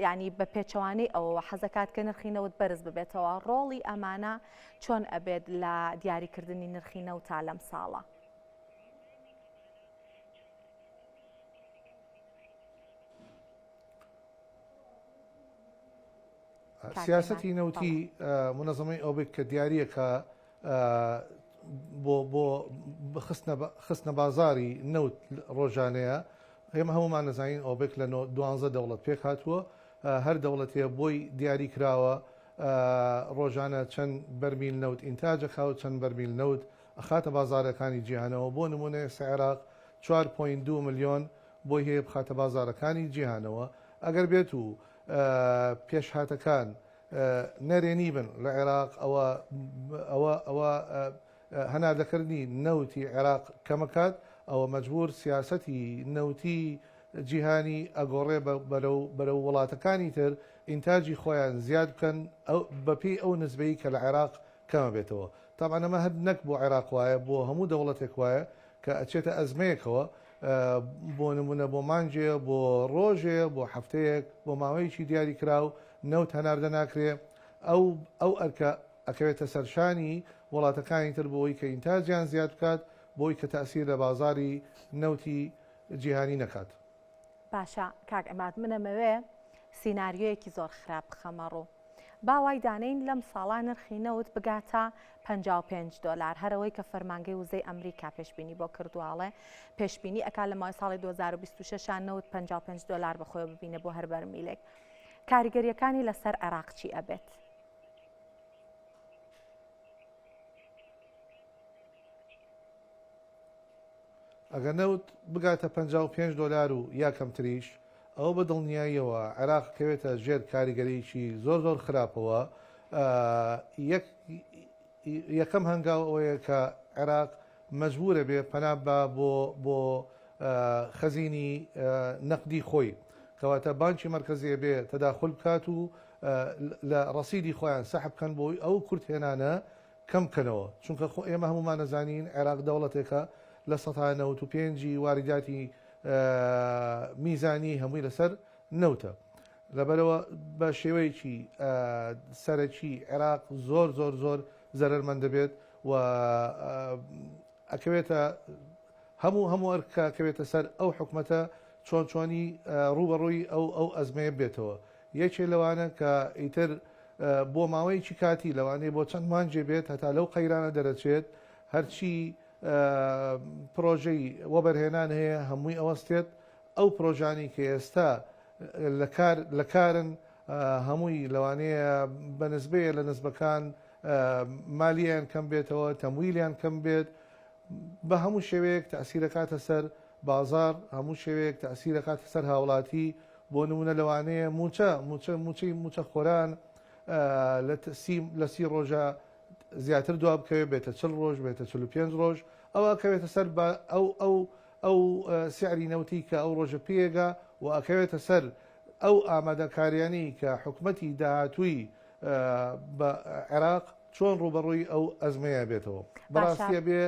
Speaker 1: ینی بە پێچوانی ئەوە حەزەکات کە نرخی نەوت بەرز ببێتەوە ڕۆڵی ئەمانە چۆن ئەبێت لە دیاریکردنی نرخی نەوت تا لەم ساڵە.
Speaker 9: سیاسەتی نەوتی منەزەمەی ئۆپێک کە دیارریەکە بۆ خستنە بازاری نەوت ڕۆژانەیە ئێمە هەمومان نەزانین ئۆپێک لە 12 دەوڵەت پێک هاتووە هەر دەوڵەتێ بۆی دیاری کراوە ڕۆژانە چەند بەرمیل نەوت ئینتاجەکە و چەند بەرمیل نەوت ئەخاتە بازارەکانی جیهانەوە بۆ نمونە عێراق 4.2 ملیۆن بۆی هەیە بخاتە بازارەکانی جیهانەوە ئەگەر بێت و پێشهاتەکان نەرێنی بن لە عێراق ئەوە هەناردەکردنی نەوتی عێراق کەمەکات ئەوە مەجبور سیاسەتی نەوتی جیهانی ئەگۆڕێ بەرەو وڵاتەکانی تر ئینتاجی خۆیان زیاد بکەن بەپی ئەو نسبەی کە لە عێراق کەمە بێتەوە. تامان ئەمە هەر نەک بۆ عێراق وایە بۆ هەموو دەوڵەتێک وایە کە ئەچێتە ئەزمەیەکەوە بۆ نمونە بۆ مانجێ بۆ ڕۆژێ بۆ هەفتەیەک بۆ ماوەیەکی دیاری کراو نەوت هەناردە ناکرێ ئەو ئەرکە ئەکەوێتە سەرشانی وڵاتەکانی تر بۆی کە ئینتاجیان زیاد بکات بۆی کە تەسیر لە بازاری نەوتی جیهانی نەکات.
Speaker 1: باشە کاک ئەماد منەمەوێ سیناریۆیەکی زۆر خراپ بخەمەڕوو باوای دانین لەم ساڵا نرخی نەوت بگاتە 55 دلار هەرەوەی کە فەرمانگەی وزەی ئەمریکا پێشبینی بۆ کردوواڵێ پێشبینی ئەکا لە ماوەی ساڵی 2026 نەوت 55 دلار بەخۆی ببینە بۆ هەر بەرمیلێک. کاریگەریەکانی لەسەر عێراق چی ئەبێت؟
Speaker 9: ئەگەر نەوت بگاتە 55 دلار و یا کەمتریش ئەوە بە دڵنیاییەوە عێراق کەوێتە ژێر کاریگەریکی زۆر خراپەوە. یەکەم هەنگاو ئەوەیە کە عێراق مەجبورە بێ پەنا بۆ خەزینی نەقدی خۆی کەواتە بانکی مرکزیە بێ تەداخل بکات و لە ڕەسیدی خۆیان سەحب بکەن بۆی ئەو کورتهێنانە کەم بکەنەوە چونکە ئێمە هەمومان نەزانین عێراق دەوڵەتێکە لە 1995 واریداتی میزانی هەمووی لەسەر نەوتە لەبەرەوە بە شێوەیەکی سەرەکی عێراق زۆر زەرمەند دەبێت و ئەکەوێتە هەموو ئەرکەوێتە سەر ئەو حکومەتە چۆنی ڕوبەڕووی ئەو ئەزمەیە بێتەوە. یەکێ لەوانە کە ئیتر بۆ ماوەیەکی کاتی لەوانەیە بۆ چەند مانجێ بێت هەتا لەو قەیرانە دەرەچێت هەرچی پرۆژەی وەبەرهێنان هەیە هەمووی ئەوەستێت ئەو پرۆژانی کە ئێستا لە کارن هەمووی لەوانەیە بەنسبەیە لە نسبەکان مالیان کەم بێتەوە تەمویلیان کەم بێت بە هەموو شێوەیەک تەسیرەکاتە سەر بازار هەموو شێوەیەک تەسیرەکاتە سەر هاوڵاتی بۆ نمونە لەوانەیە موچە خۆران لە 30 ڕۆژە زیاتر دوا بکەوێت بێتە 40 ڕۆژ بێتە 45 ڕۆژ ئەوە کەوێتە سەر ئەو سعری نەوتی کە ئەو ڕۆژە پێگا و ئەکەوێتە سەر ئەو ئامادەکاریانی کە حکومەتی داهاتووی بە عێراق چۆن ڕوبەڕووی ئەو ئەزمەیە بێتەوە. بەڕاستیە بێ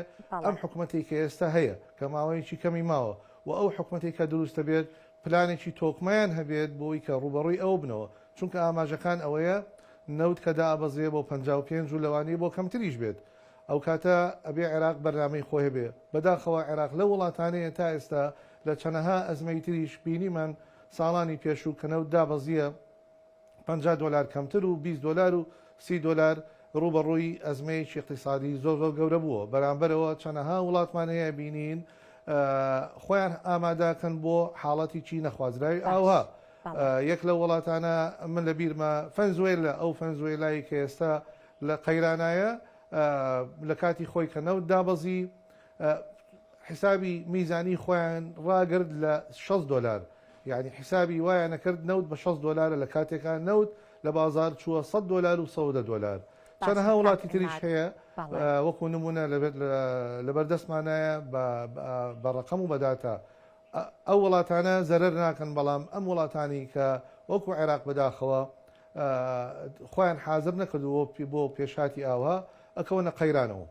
Speaker 9: ئەم حکومەتی کە ئێستا هەیە کە ماوەیەکی کەمی ماوە و ئەو حکومەتی کە دروستە بێت پلانێکی تۆکمەیان هەبێت بۆی کە ڕوبەڕووی ئەو بنەوە چونکە ئاماژەکان ئەوەیە نەوت کە دابەزێ بۆ 55 و لەوانەیە بۆ کەمتریش بێت ئەو کاتە ئەبێ عێراق بەرنامەی خۆی هەبێ بەداخەوە عێراق لە وڵاتانەیە تا ئێستا لە چەندەها ئەزمەی تریش بینیمان ساڵانی پێشوو کە نەوت دابەزیە 50 دلار کەمتر و 20 دلار و 30 دلار ڕوبەڕووی ئەزمەیەکی اقتصادی زۆر گەورە بووە بەرامبەرەوە چەندەها وڵاتمان هەیە بینین خۆیان ئامادەکەن بۆ حاڵەتی چی نەخوازراوی ئاوها یەک لە وڵاتانە من لە بیرمە فەنزوێلە ئەو فەنزوێلایی کە ئێستا لە قەیرانایە لە کاتی خۆی کە نەوت دابەزی حسابی میزانی خۆیان ڕاگرت لە $6 یعنی حسابی وایە نەکرد نەوت بە $6 لە کاتێکان نەوت لە بازار چووە $100 و $100. چەندەها وڵاتی تریش هەیە وەکو نمونە لە بەردەستمانایە بە ڕقەم و بەداتە ئەو وڵاتانە زەرەر ناکەن بەڵام ئەم وڵاتانی کە وەکو عێراق بەداخەوە خۆیان حازر نەکردووە بۆ پێشاتی ئاوا ئەکەونە قەیرانەوە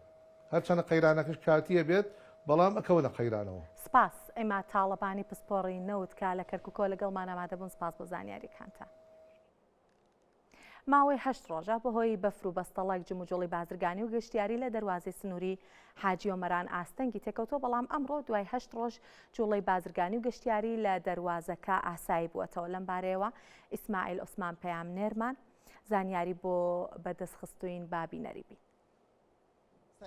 Speaker 9: هەرچەندە قەیرانەکەش کاتیە بێت بەڵام ئەکەونە قەیرانەوە.
Speaker 1: سپاس ئێمە تاڵەبانی پسپۆڕی نەوت کە لە کەرکووکۆ لەگەڵمان ئامادە بوون. سپاس بۆ زانیاریەکانتان. ماوەی 8 ڕۆژە بەهۆی بەفر و بەستەڵک جموجۆڵی بازرگانی و گەشتیاری لە دەروازەی سنووری حاجی ئۆمەران ئاستەنگی تێکەوتۆ، بەڵام ئەمڕۆ دوای 8 ڕۆژ جوڵەی بازرگانی و گەشتیاری لە دەروازەکە ئاسایی بووەتەوە. لەم بارەیەوە ئیسماعیل عوسمان پەیام نێرمان زانیاری بۆ بەدەستخستوین بابی نەریبی.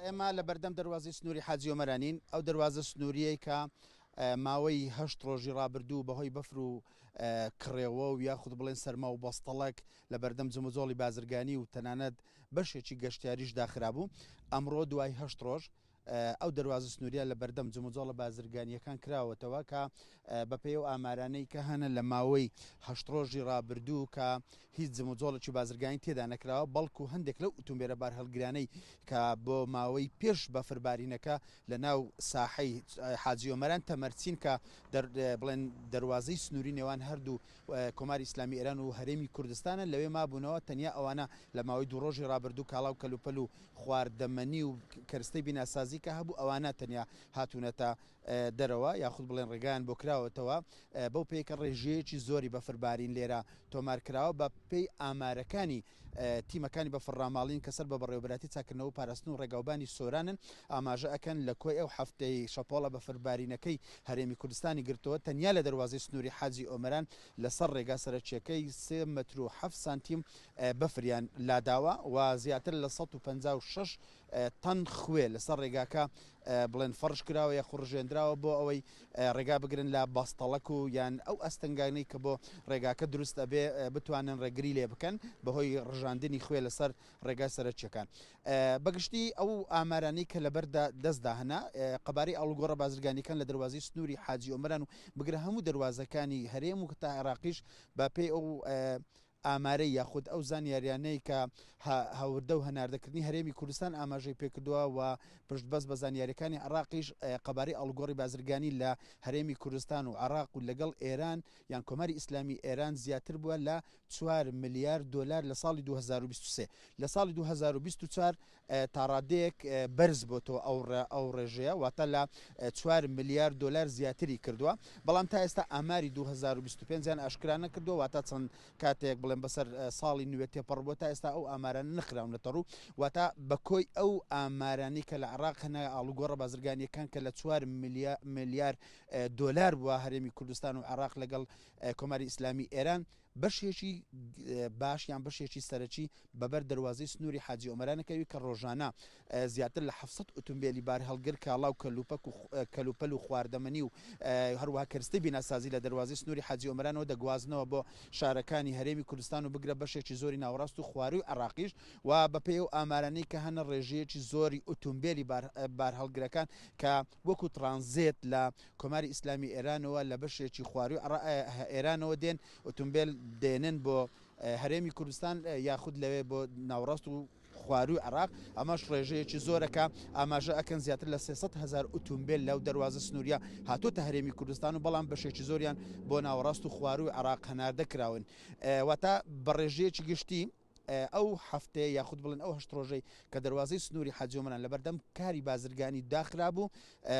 Speaker 10: ئێمە لە بەردەم دەروازەی سنووری حاجی ئۆمەرانین. ئەو دەروازە سنووریەی کە ماوەی 8 ڕۆژی ڕابردوو بەهۆی بەفر و کڕێوە و یاخود بڵێن سەرما و بەستەڵک لە بەردەم جموجۆڵی بازرگانی و تەنانەت بەشێکی گەشتیاریش داخرابوو. ئەمڕۆ دوای 8 ڕۆژ ئەو دەروازە سنووریە لە بەردەم جموجۆڵە بازرگانیەکان کراوەتەوە کە بەپێی و ئامارانەی کە هەنە لە ماوەی 8 ڕۆژی ڕابردوو کە هیچ جموجۆڵێکی بازرگانی تێدا نەکراوە، بەڵکو هەندێک لەو ئۆتۆمبیلە بار هەڵگرانەی کە بۆ ماوەی پێش بەفربارینەکە لە ناو ساحەی حاجی ئۆمەران تەمەرچین کە بڵێن دەروازەی سنووری نێوان هەردوو کۆماری ئیسلامی ئێران و هەرێمی کوردستانە لەوێ مابوونەوە. تەنیا ئەوانە لە ماوەی 2 ڕۆژی ڕابردوو کاڵاو کەلوپەل و خواردەمەنی و کەرستەی بیناسازی کە هەبوو ئەوانە تەنیا هاتوونەتە دەرەوە یاخود بڵێن ڕێگایان بۆ کراوەتەوە. بەو پێیکە ڕێژەیەکی زۆری بەفربارین لێرە تۆمارکراوە بە پێی ئامارەکانی تیمەکانی بەفڕاماڵین کەسەر بە بەڕێوەبەتی چاکردنەوە پاراستن و ڕێگاوبانی سۆرانن ئاماژە ئەکەن لە کۆی ئەو هەفتەی شەپۆڵە بەفربارینەکەی هەرێمی کوردستانی گرتەوە تەنیا لە دەروازەی سنووری حاجی ئۆمەران لەسەر ڕێگا سەرچیەکەی 3 متر و 7 سانتیم بەفریان لاداوە و زیاتر لە 156 تەن خوێ لەسەر ڕێگاکە بڵێن فەرش کراوە یا خوڕژێنراوە بۆ ئەوەی ڕێگا بگرن لە باستەڵک و یان ئەو ئەستنگانەی کە بۆ ڕێگاکە دروستە بێ بتوانن ڕێگری لێ بکەن بەهۆی ڕژاندنی خوێ لەسەر ڕێگای سەرچیەکان. بەگشتی ئەو ئامارانی کە لەبەردا دەستدا هەنا قەبارەی ئاڵوگۆڕە بازرگانیەکان لە دەروازەی سنووری حاجی ئۆمەران و بگرە هەموو دەروازەکانی هەرێم و تا عێراقیش بە پێی ئەو ئامارەی یاخود ئەو زانیاریانەی کە هەوردە و هەناردەکردنی هەرێمی کوردستان ئاماژەی پێکردووە و پشت بەس بە زانیاریەکانی عێراقیش قەبارەی ئاڵوگۆڕی بازرگانی لە هەرێمی کوردستان و عێراق و لەگەڵ ئێران یان کۆماری ئیسلامی ئێران زیاتر بووە لە $4 ملیار لە ساڵی 2023. لە ساڵی 2024 تاڕادەیەک بەرز بۆتەوە ئەو ڕێژەیە واتە لە $4 ملیار زیاتری کردووە، بەڵام تا ئێستا ئاماری 2025 ئاشکرانە کردووە واتە چەند کاتێک بڵێن بەسەر ساڵی نوێ تێپەڕ بووە تا ئێستا ئەو ئامارانە نەخراونەتە ڕوو واتە بەکۆی ئەو ئامارانی کە لە عێراق هەنا ئاڵوگۆڕە بازرگانیەکان کە لە $4 ملیار بووە هەرێمی کوردستان و عێراق لەگەڵ کۆماری ئیسلامی ئێران بەشێکی باش یان بەشێکی سەرەکی بەبەر دەروازەی سنووری حاجی ئۆمەرانەکەوی کە ڕۆژانە زیاتر لە 700 ئۆتۆمبیلی بار هەڵگر کاڵاو کەلوپەل و خواردەمەنی و هەروەها کەرستەی بیناسازی لە دەروازەی سنووری حاجی ئۆمەرانەوە دەگوازنەوە بۆ شارەکانی هەرێمی کوردستان و بگرە بەشێکی زۆری ناوەڕاست و خواری و عێراقیش و بەپێی و ئامارانەی کە هەنە ڕێژەیەکی زۆری ئۆتۆمبیلی بار هەڵگرەکان کە وەکو ترانزیت لە کۆماری ئیسلامی ئێرانەوە لە بەشێکی خواری و ئێرانەوە دێن ئۆتۆمبیل دێنن بۆ هەرێمی کوردستان یاخود لەوێ بۆ ناوڕاست و خواری و عێراق. ئەمەش ڕێژەیەکی زۆرەکە ئاماژە ئەکەن زیاتر لە 300,000 ئۆتۆمبیل لەو دەروازە سنووریە هاتۆتە هەرێمی کوردستان و بەڵام بەشێکی زۆریان بۆ ناوەڕاست و خواری و عێراق هەناردەکراون. واتە بە ڕێژەیەکی گشتی ئەو هەفتەیە یاخود بڵێن ئەو 8 ڕۆژەی کە دەروازەی سنووری حاجی ئۆمەران لە بەردەم کاری بازرگانی داخرا بوو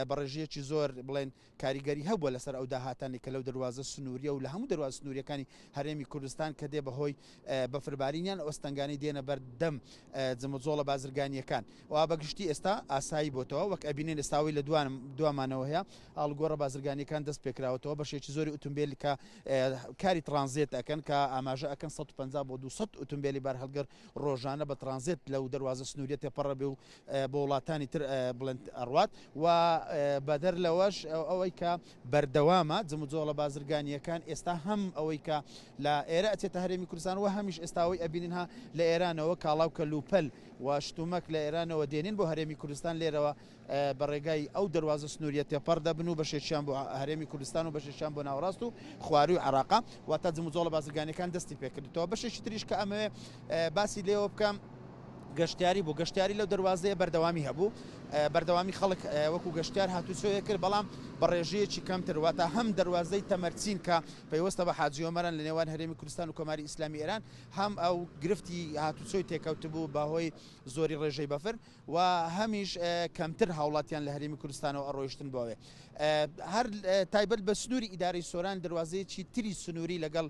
Speaker 10: بە ڕێژەیەکی زۆر بڵێن کاریگەری هەبووە لەسەر ئەو داهاتانی کە لەو دەروازە سنووریە و لە هەموو دەروازە سنووریەکانی هەرێمی کوردستان کە دێ بەهۆی بەفربارینیان ئەوستەنگانی دێنە بەردەم جموجۆڵە بازرگانیەکان و بەگشتی ئێستا ئاسایی بۆتەوە وەک ئەبینێن ئێستاوی لە دوامانەوە هەیە ئاڵوگۆڕە بازرگانیەکان دەست پێکراوەتەوە بەشێکی زۆری ئۆتۆمبیلی کە کاری ترانزیت ئەکەن کە ئاماژە ئەکەن 150 بۆ 200 ئۆتۆمبیلی بار دوار هەڵگەر ڕۆژانە بە ترانزیت لەو دەواازە سنووریە تێپەڕە بێ و بۆ وڵاتانی تر بڵند ئەڕوات و بەدەر لەوەش ئەوەی کە بەردەوامە جمجۆڵە بازرگانیەکان ئێستا هەم ئەوەی کە لە ئێرە ئەچێتە هەرێمی کوردستان و هەمیش ئێستاوی ئەبینها لە ئێرانەوە کاڵاو کە لوپەل و شتومەک لە ئێرانەوە دێنین بۆ هەرێمی کوردستان لێرەوە بە ڕێگای ئەو دەواازە سنووریە تێپەڕ دەبن و بەشێکیان بۆ هەرێمی کوردستان و بەشێکیان بۆ ناوەڕاست و خواروی عراقا واتە جمجۆڵە بازرگانیەکان دەستی پێکردێتەوە بەشێکی تریش کە ئەمەوێ باسی لێەوە بکەم گەشتیاری بۆ گەشتیاری لەو دەواازەیە بەردەوامی هەبوو بەردەوامی خەڵک وەکو گەشتیار هاتوچۆیە کرد بەڵام بە ڕێژەیەکی کەمتر واتە هەم دەواازەی تەمەرچین کە پەیوەستە بە حاجی ئۆمەران لە نێوان هەرێمی کوردستان و کۆماری ئیسلامی ئێران هەم ئەو گرفتی هاتوچۆی تێکەوت بوو بەهۆی زۆری ڕێژەی بەفر و هەمیش کەمتر هاوڵاتیان لە هەرێمی کوردستانەوە ئەڕۆیشتن بۆوێ هەر تایبەت بە سنووری ئیداری سۆران دەواازەیەکی تری سنووری لەگەڵ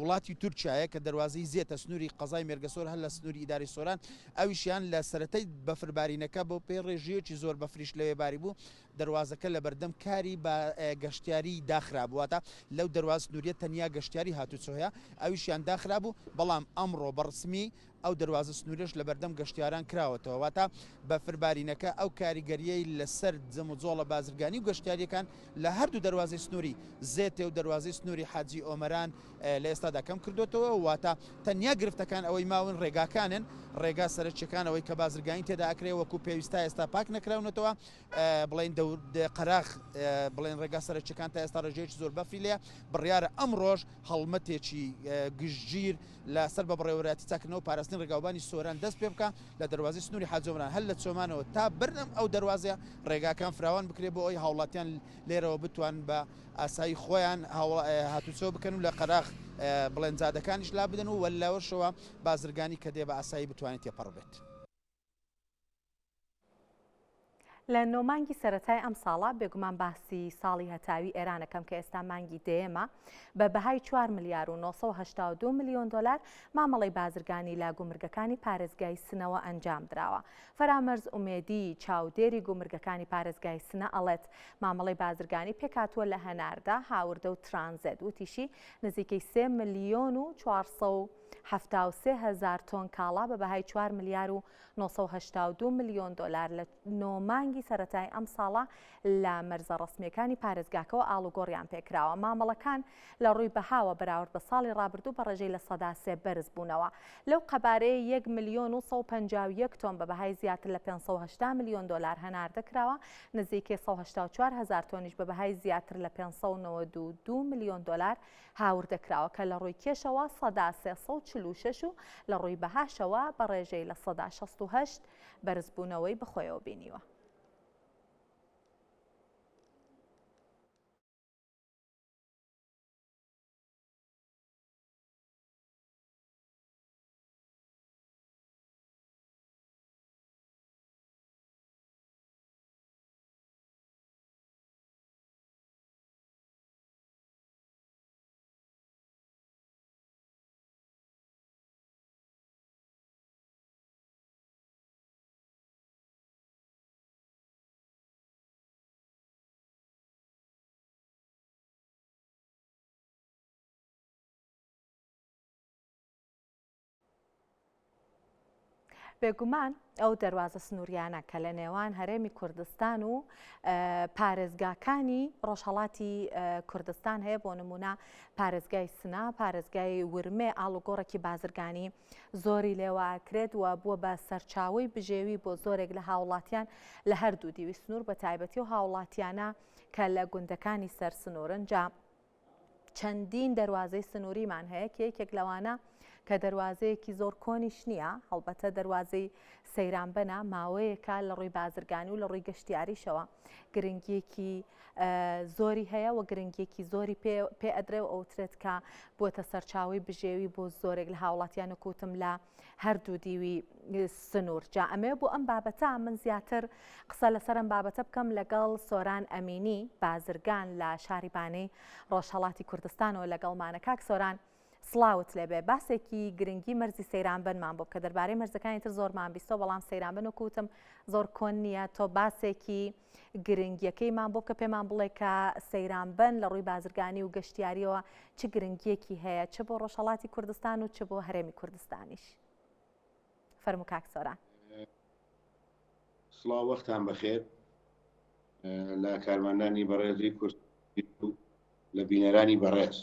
Speaker 10: وڵاتی تورکایە کە دەواازەی زیێتە سنووری قەزای مێرگەسۆر هەر لە سنووری ئیداری سۆران ئەویشیان لە سەرەتەی بەفربارینەکە بۆ پێی ڕێژەیەکی زۆر بەفریش لەوێ باری بوو دەواازەکە لە بەردەم کاری بە گەشتیاری داخرابوواتە لەو دەوااز سنووریە تەنیا گەشتیاری هاتوچۆیە ئەویشیان داخرابوو بەڵام ئەمڕۆ بەڕسمی ئەو دەواازە سنوورش لە بەردەم گەشتیاران کراوەتەوە واتە بەفربارینەکە ئەو کاریگەریەی لەسەر جەمجۆڵە بازرگانی و گەشتیاریەکان لە هەردوو دەواازەی سنووری زێتێ و دەواازەی سنووری حاجی ئۆمەران لە ئێستادا کەم کردوتەوە واتە تەنیا گرفتەکان ئەوەی ماون ڕێگاکانن ڕێگا سەرچەکانەوەی کە بازرگانی تێدا ئەکرێ وەکو پێویستە ئێستا پاک نەکراونەتەوە بڵین قەراغ بڵێن ڕێگا سەرچەکان تا ئێستا ڕێژەیەکی زۆر بەفری لێە بڕیارە ئەم ڕۆژ هەڵمەتێکی گشتگیر لەسەر بە بڕێوەتی چاکردنەوە پاراستنی ڕێگاوبانی سۆران دەست پێ بکە لە دەواازەی سنووری حاجی ئۆمەران هەر لە چۆمانەوە تا برنم ئەو دەواازەیە ڕێگاکان فراوان بکرێت بۆ ئەوی هاوڵاتیان لێرەوە بتوان بە ئاسایی خۆیان هاتوچۆ بکەن و لە قەراغ بڵێن جادەکانیش لا بدەن و وەلاوەشەوە بازرگانی کە دێ بە ئاسایی بتوانێت تێپەڕ بێت.
Speaker 1: لە نۆمانگی سەرەتای ئەم ساڵە بێگومان باسی ساڵی هەتاوی ئێرانەکەم کە ئێستا مانگی دێمە بە بەهای 4 ملیار و 982 میلیۆن دلار مامەڵی بازرگانی لا گومرگەکانی پارێزگای سنەوە ئەنجام درراوە. فەرامەرز ئومێدی چاودێری گومرگەکانی پارێزگای سنە ئەڵێت مامەڵی بازرگانی پێکاتووە لە هەناردا هاوردە و ترانزێت وتیشی نزیکەی 3 ملیۆن و 473 هزار تۆن کاڵا بە بەهای 4 ملیار و 982 میلیۆن دلار لە نۆمانگی سەرەتای ئەم ساڵە لە مەرزە ڕسمیەکانی پارێزگاکەوە ئاڵوگۆڕیان پێکراوە. مامەڵەکان لە ڕووی بەهاوە بەراورد بە ساڵی ڕابردوو بە ڕێژەی لە سەدا 3 بەرز بوونەوە. لەو قەبارەیە 1 ملیۆن و 151 تۆن بە بەهای زیاتر لە 580 میلیۆن دلار هەنار دەکراوە، نزیکەی 184 هزار تۆنیش بە بەهای زیاتر لە 592 میلیۆن دلار هاور دەکراوە کە لە ڕووی کێشەوە سەدا 346 و لە ڕووی بەهاشەوە بە ڕێژەی لە سەدا 68 بەرزبوونەوەی بخۆیەوە بینیوە. بێگومان ئەو دەواازە سنووریانە کە لە نێوان هەرێمی کوردستان و پارێزگاکانی ڕۆژهەڵاتی کوردستان هەیە بۆ نمونە پارێزگای سنا، پارێزگای ورمێ ئاڵوگۆڕێکی بازرگانی زۆری لێواکرێت و بووە بە سەرچاوی بژێوی بۆ زۆرێک لە هاوڵاتیان لە هەردوو دیوی سنوور بە تایبەتی و هاوڵاتیانە کە لە گوندەکانی سەر سنوورن. جا چەندین دەواازەی سنووریمان هەیە کە یەکێک لەوانە کە دەواازەیەکی زۆر کۆنیش نییە، هەڵبەتە دەواازەی سەیرانبەنە ماوەیەکە لە ڕووی بازرگانی و لە ڕووی گەشتیاریشەوە گرنگیەکی زۆری هەیە و گرنگیەکی زۆری پێ ئەدرێ و ئەوترێت کە بووەتە سەرچاوی بژێوی بۆ زۆرێک لە هاوڵاتیان کوتم لە هەردوو دیوی سنوور. جا ئەمێ بۆ ئەم بابەتە من زیاتر قسە لەسەر ئەم بابەتە بکەم لەگەڵ سۆران ئەمینی بازرگان لە شاریبانەی ڕۆژهەڵاتی کوردستانەوە لەگەڵمانە. کاک سۆران سڵاوت لێبێ، باسێکی گرنگی مەرزی سەیرانبەنمان بۆ کە دەربارەی مەرزەکانی تر زۆرمان بیستۆ بەڵام سەیرانبەن و کوتم زۆر کۆن نییە، تۆ باسێکی گرنگیەکەیمان بۆ کە پێمان بڵێ کە سەیرانبەن لە ڕووی بازرگانی و گەشتیاریەوە چ گرنگیەکی هەیە چ بۆ ڕۆژهەڵاتی کوردستان و چ بۆ هەرێمی کوردستانیش؟ فەرموو کاک سۆران.
Speaker 11: سڵاو وەختان بەخێر لە کارمەندانی بەڕێزی کورد لە بینەرانی بەڕێز.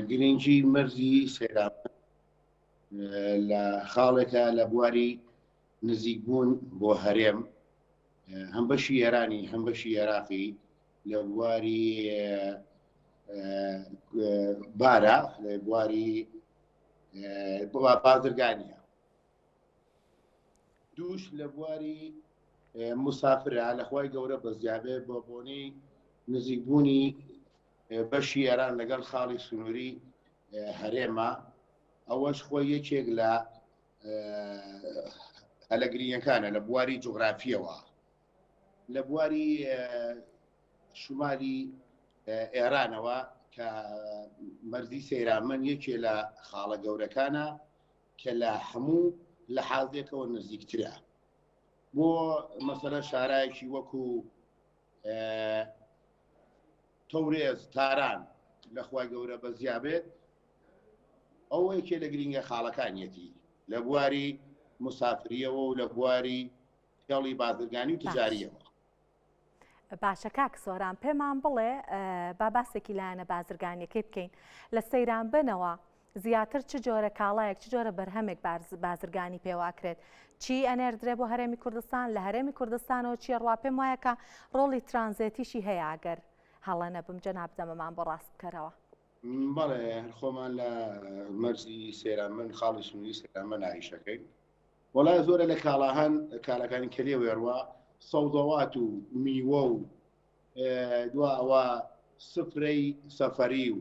Speaker 11: گرنگی مەرزی سێرامە لە خاڵێکە لە بواری نزیکبوون بۆ هەرێم هەم بەشی ئێرانی هەم بەشی عێراقی لە بواری بارە لە بواری بازرگانیە. دووش لە بواری مسافرە لەخوای گەورە بەزیابێ بۆ بۆنەی نزیکبوونی بەشی ئێران لەگەڵ خاڵی سنووری هەرێمە ئەوەش خۆی یەکێک لە هەلەگرینەکانە لە بواری جوغرافیەوە. لە بواری شمالی ئێرانەوە کە مەرزی سەیرامەن یەکێ لە خاڵە گەورەکانە کە لە هەموو لە حاڵێکەوە نزیکترە بۆ مەسەلە شارایەکی وەکو تەورێز تاران لەخوای گەورە بەزیابێت ئەو یەکێ لە گرنگە خاڵەکانیەتی لە بواری مسافریەوە و لە بواری پێڵی بازرگانی و تجاریەوە.
Speaker 1: باشە کاک سۆران پێمان بڵێ با باسێکی لایەنە بازرگانیەکەی بکەین لە سەیران بنەوە زیاتر چ جۆرە کاڵایەک چ جۆرە بەرهەمێک بازرگانی پێواکرێت چی ئەنێردرێ بۆ هەرێمی کوردستان لە هەرێمی کوردستانەوە چیە ڕوا پێم وایە کە ڕۆڵی ترانزێتیشی هەیە ئەگەر هەڵە نەبم جەناب دەمەمان بۆ ڕاست بکەرەوە.
Speaker 11: بەڵێ خۆمان لە مەرزی سێرامەن خاڵی سنووری سێرامەن نایشەکەین وەڵای زۆرە لە کاڵەکانی کەلێ وێڕوە سەودەوات و میوە و دواوە سفرەی سەفەری و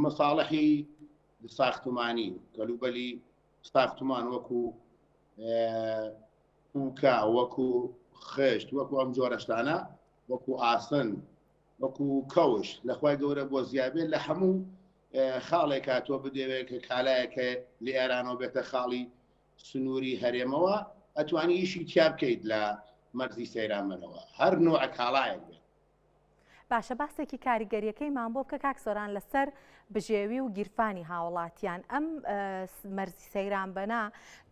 Speaker 11: مەساڵحی ساختمانی کەلوبەلی ساختمان وەکو کوکا وەکو خشت وەکو ئەم جۆرەشتانە وەکو ئاسن وەکو کەوش لەخوای گەورە بۆ زیابێت لە هەموو خاڵێکا تۆ بدەوێت کە کالایەکە لە ئێرانەوە بێتە خاڵی سنووری هەرێمەوە ئەتوانی ئیشی تیا بکەیت لە مەرزی سەیرامەنەوە هەر نوع کاڵایەک بێت.
Speaker 1: باشە باسێکی کاریگەریەکەیمان بۆ بکە کاک سۆران لەسەر بژێوی و گیرفانی هاوڵاتیان ئەم مەرزی سەیران بەنا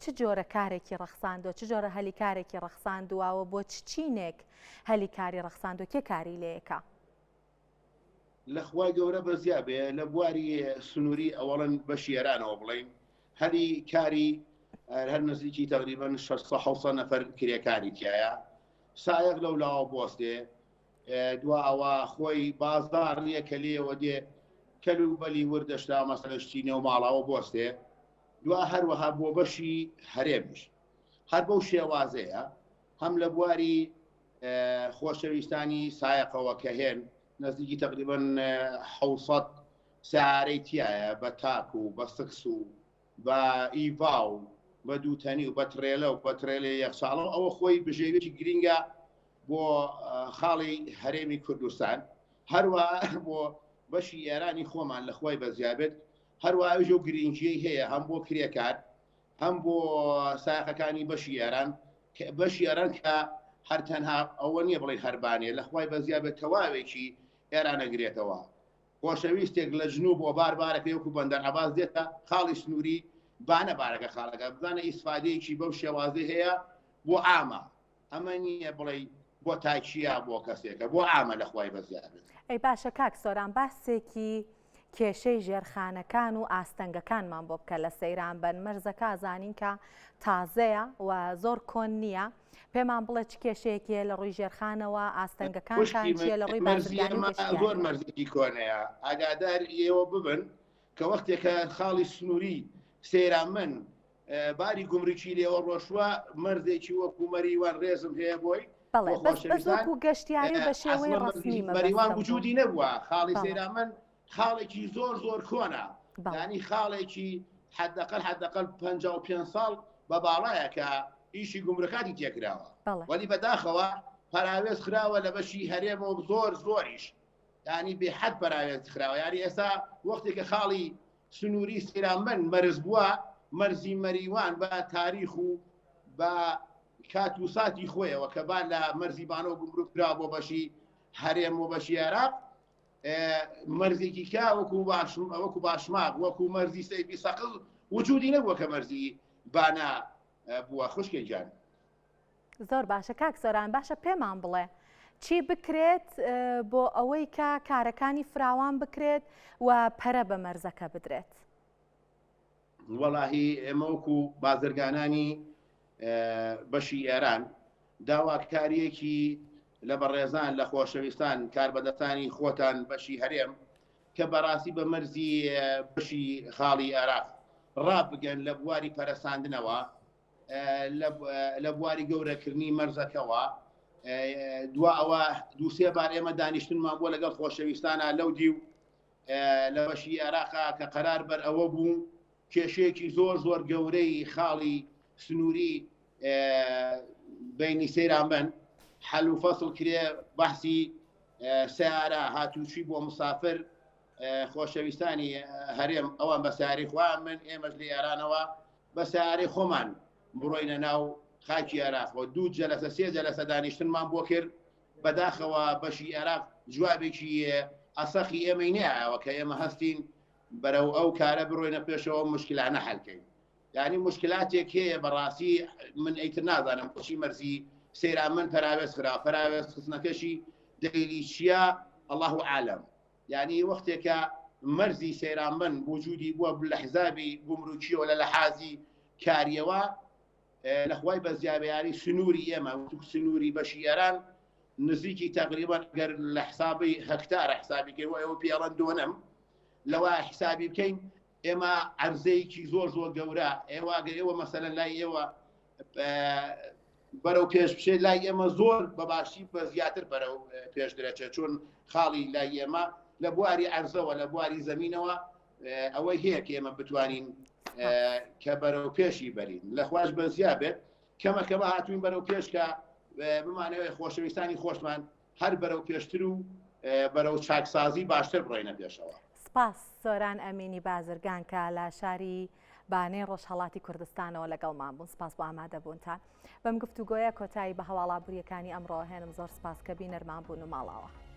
Speaker 1: چ جۆرە کارێکی ڕەخساندووە چ جۆرە هەلی کارێکی ڕەخساندووەوە بۆ چینێک هەلی کاری ڕەخساندووە کێ کاری لەیەکە؟
Speaker 11: لەخوای گەورە بەزیابێ لە بواری سنووری ئەوەڵەن بەشی ئێرانەوە بڵێن هەلی کاری هەر نزیکی تقریبا 600 نەفەر کرێکاری تایە سایەق لەو لاوە بۆستێ دواوە خۆی بازدار نییە کە لێەوە دێ کەلوبەلی وردەشتا مەسەلەشتینە و ماڵاوە بۆستێ دوا هەروەها بۆ بەشی هەرێمیش هەر بەو شێوازەیە هەم لە بواری خۆشەویستانی سایەقەوە کە هێن نزیکی تقریبا 600 سیارەی تایە بە تاک و بە سکس و بە ئیڤا و بە دووتەنی و بە ترێلە و بە ترێلێ یەخساڵەوە ئەوە خۆی بژێوێکی گرینگە بۆ خاڵی هەرێمی کوردستان هەروە بۆ بەشی ئێرانی خۆمان لە خۆی بەزیابێت هەروە ئەوژە و گرنگیەی هەیە هەم بۆ کرێکار هەم بۆ سایەقەکانی بەشی ئێران کە هەر تەنها ئەوە نییە بڵێ هەربانێ لە خۆی بەزیابێت تەواوێکی ئێرانەگرێتەوە خۆشەویستێک لە جنوب بۆ باربارەکە وەکو بەندەر عەباس دێتە خاڵی سنووری بانە بارەکە خاڵەکە بزانە ئیسفادەیەکی بەو شێوازەی هەیە بۆ ئامە ئەمە نییە بڵێ بۆ تاچیە بۆ کەسێکە بۆ ئامە لە خوای بەزیابێت.
Speaker 1: ئەی باشە کاک سۆران باسێکی کێشەی ژێرخانەکان و ئاستەنگەکانمان بۆ بکە لە سەیران بن مەرزەکە ئازانین کە تازەیە و زۆر کۆن نییە پێمان بڵێ چ کێشەیەکیە لە ڕووی ژێرخانەوە ئاستەنگەکانتان چیە لە ڕووی بازرگانی
Speaker 11: زۆر مەرزێکی کۆنەیە ئاگادار ئێوە ببن کە وەختێکە خاڵی سنووری سەیرامەن باری گومرکی لێوە ڕۆشوە مەرزێکی وەکو مەریوان ڕێزم هەیە بۆی
Speaker 1: بەڵێ گەشتیاری بە شێوەی ڕسمی
Speaker 11: مەریوان وجودی نەبووە خاڵی سەیرامەن خاڵێکی زۆر کۆنا ینی خاڵێکی حدەقەل 55 ساڵ بە باڵایە کە ئیشی گومرکاتی تێکراوە وەلی بەداخەوە پەراوێز خراوە لە بەشی هەرێمەوە زۆریش ینی بێحەد پەراوێز خراوە یاری ئێستا وەختێکە خاڵی سنووری سەیرامەن مەرز بووە مەرزی مەریوان بە تاریخ و بە کات و ساتی خۆیەوە کە با لە مەرزیبانەوە گومرکرا بۆ بەشی هەرێم و بەشی عێراق مەرزێکی کا وەکو باشماق وەکو مەرزی سەیبی سەقڵ وجودی نەبووە کە مەرزی بانا بووە خوشکێک جان.
Speaker 1: زۆر باشە کاک سۆران، باشە پێمان بڵێ چی بکرێت بۆ ئەوەی کە کارەکانی فراوان بکرێت و پەرە بە مەرزەکە بدرێت؟
Speaker 11: وەڵاهی ئێمە وەکو بازرگانانی بەشی ئێران داواکاریەکی لە بەڕێزان لە خۆشەویستان کاربەدەستانی خۆتان بەشی هەرێم کە بەڕاستی بە مەرزی بەشی خاڵی عێراق ڕابگەن لە بواری پەرەساندنەوە لە بواری گەورەکردنی مەرزەکەەوە دوا ئەوە دووسێ بار ئێمە دانیشتنمان بۆ لەگەڵ خۆشەویستانە لەو دی و لە بەشی عێراقا کە قەرار بەر ئەوە بوو کێشەیەکی زۆر زۆر گەورەی خاڵی سنووری بینی سەیران بن حەل و فەسڵ کرێ بەحسی سیارە هاتوچی بۆ مسافر خۆشەویستانی هەرێم ئەوان بە سیاری خوان من ئێمەش لە ئێرانەوە بە سیاری خۆمان بڕۆینە ناو خاکی عێراقەوە 2 جەلسە 3 جەلسە دانیشتنمان بۆ کرد بەداخەوە بەشی عێراق جوابێکی ئەسەخی ئێمەی نایەوە کە ئێمە هەستین بەرەو ئەو کارە بڕۆینە پێشەوە مشکلانە حەلکەین. یعنی مشکلاتێک هەیە بەڕاستی من ئەیتر نازانم بۆچی مەرزی سەیران من پەراوێز خرا پەراوێز خستنەکەشی دەیلی چیە الله عالم. یعنی وەختێکە مەرزی سەیران من وجودی بووە لە حزابی گومروکیەوە لە لەحازی کاریەوە لەخوای بەزیابیاری سنووری ئێمە سنووری بەشی ئێران نزیکی تقریبان گەر لە حسابی هەکتارە حسابی کردەوە ئێوە پێڵەن دۆنم لەوە حسابی بکەین ئێمە عەرزەیەکی زۆر زۆر گەورە ئێوەگەر ئێوە مەسەلەن لای ئێوە بەرەو پێش بشێت لای ئێمە زۆر بەباشی بە زیاتر بەرەو پێش درەچێت چۆن خاڵی لای ئێمە لە بواری عەرزەوە لە بواری زەمینەوە ئەوەی هەیە کە ئێمە بتوانین کە بەرەو پێشی بەرین لەخواش بەزیا بێت کەمەکەمە هاتوین بەرەو پێش کە بمانەوەی خۆشەویستانی خۆشمان هەر بەرەو پێشتر و بەرەو چاکسازی باشتر بڕۆینە پێشەوە.
Speaker 1: سپاس سۆران ئەمینی بازرگان کە لە شاری بانەی ڕۆژهەڵاتی کوردستانەوە لەگەڵمان بوون. سپاس بۆ ئامادەبوونتان. بەم گفتوگۆیە کۆتایی بە هەواڵابووریەکانی ئەمڕۆ هێنم زۆر سپاس کە بینەرمان بوون و ماڵاوە.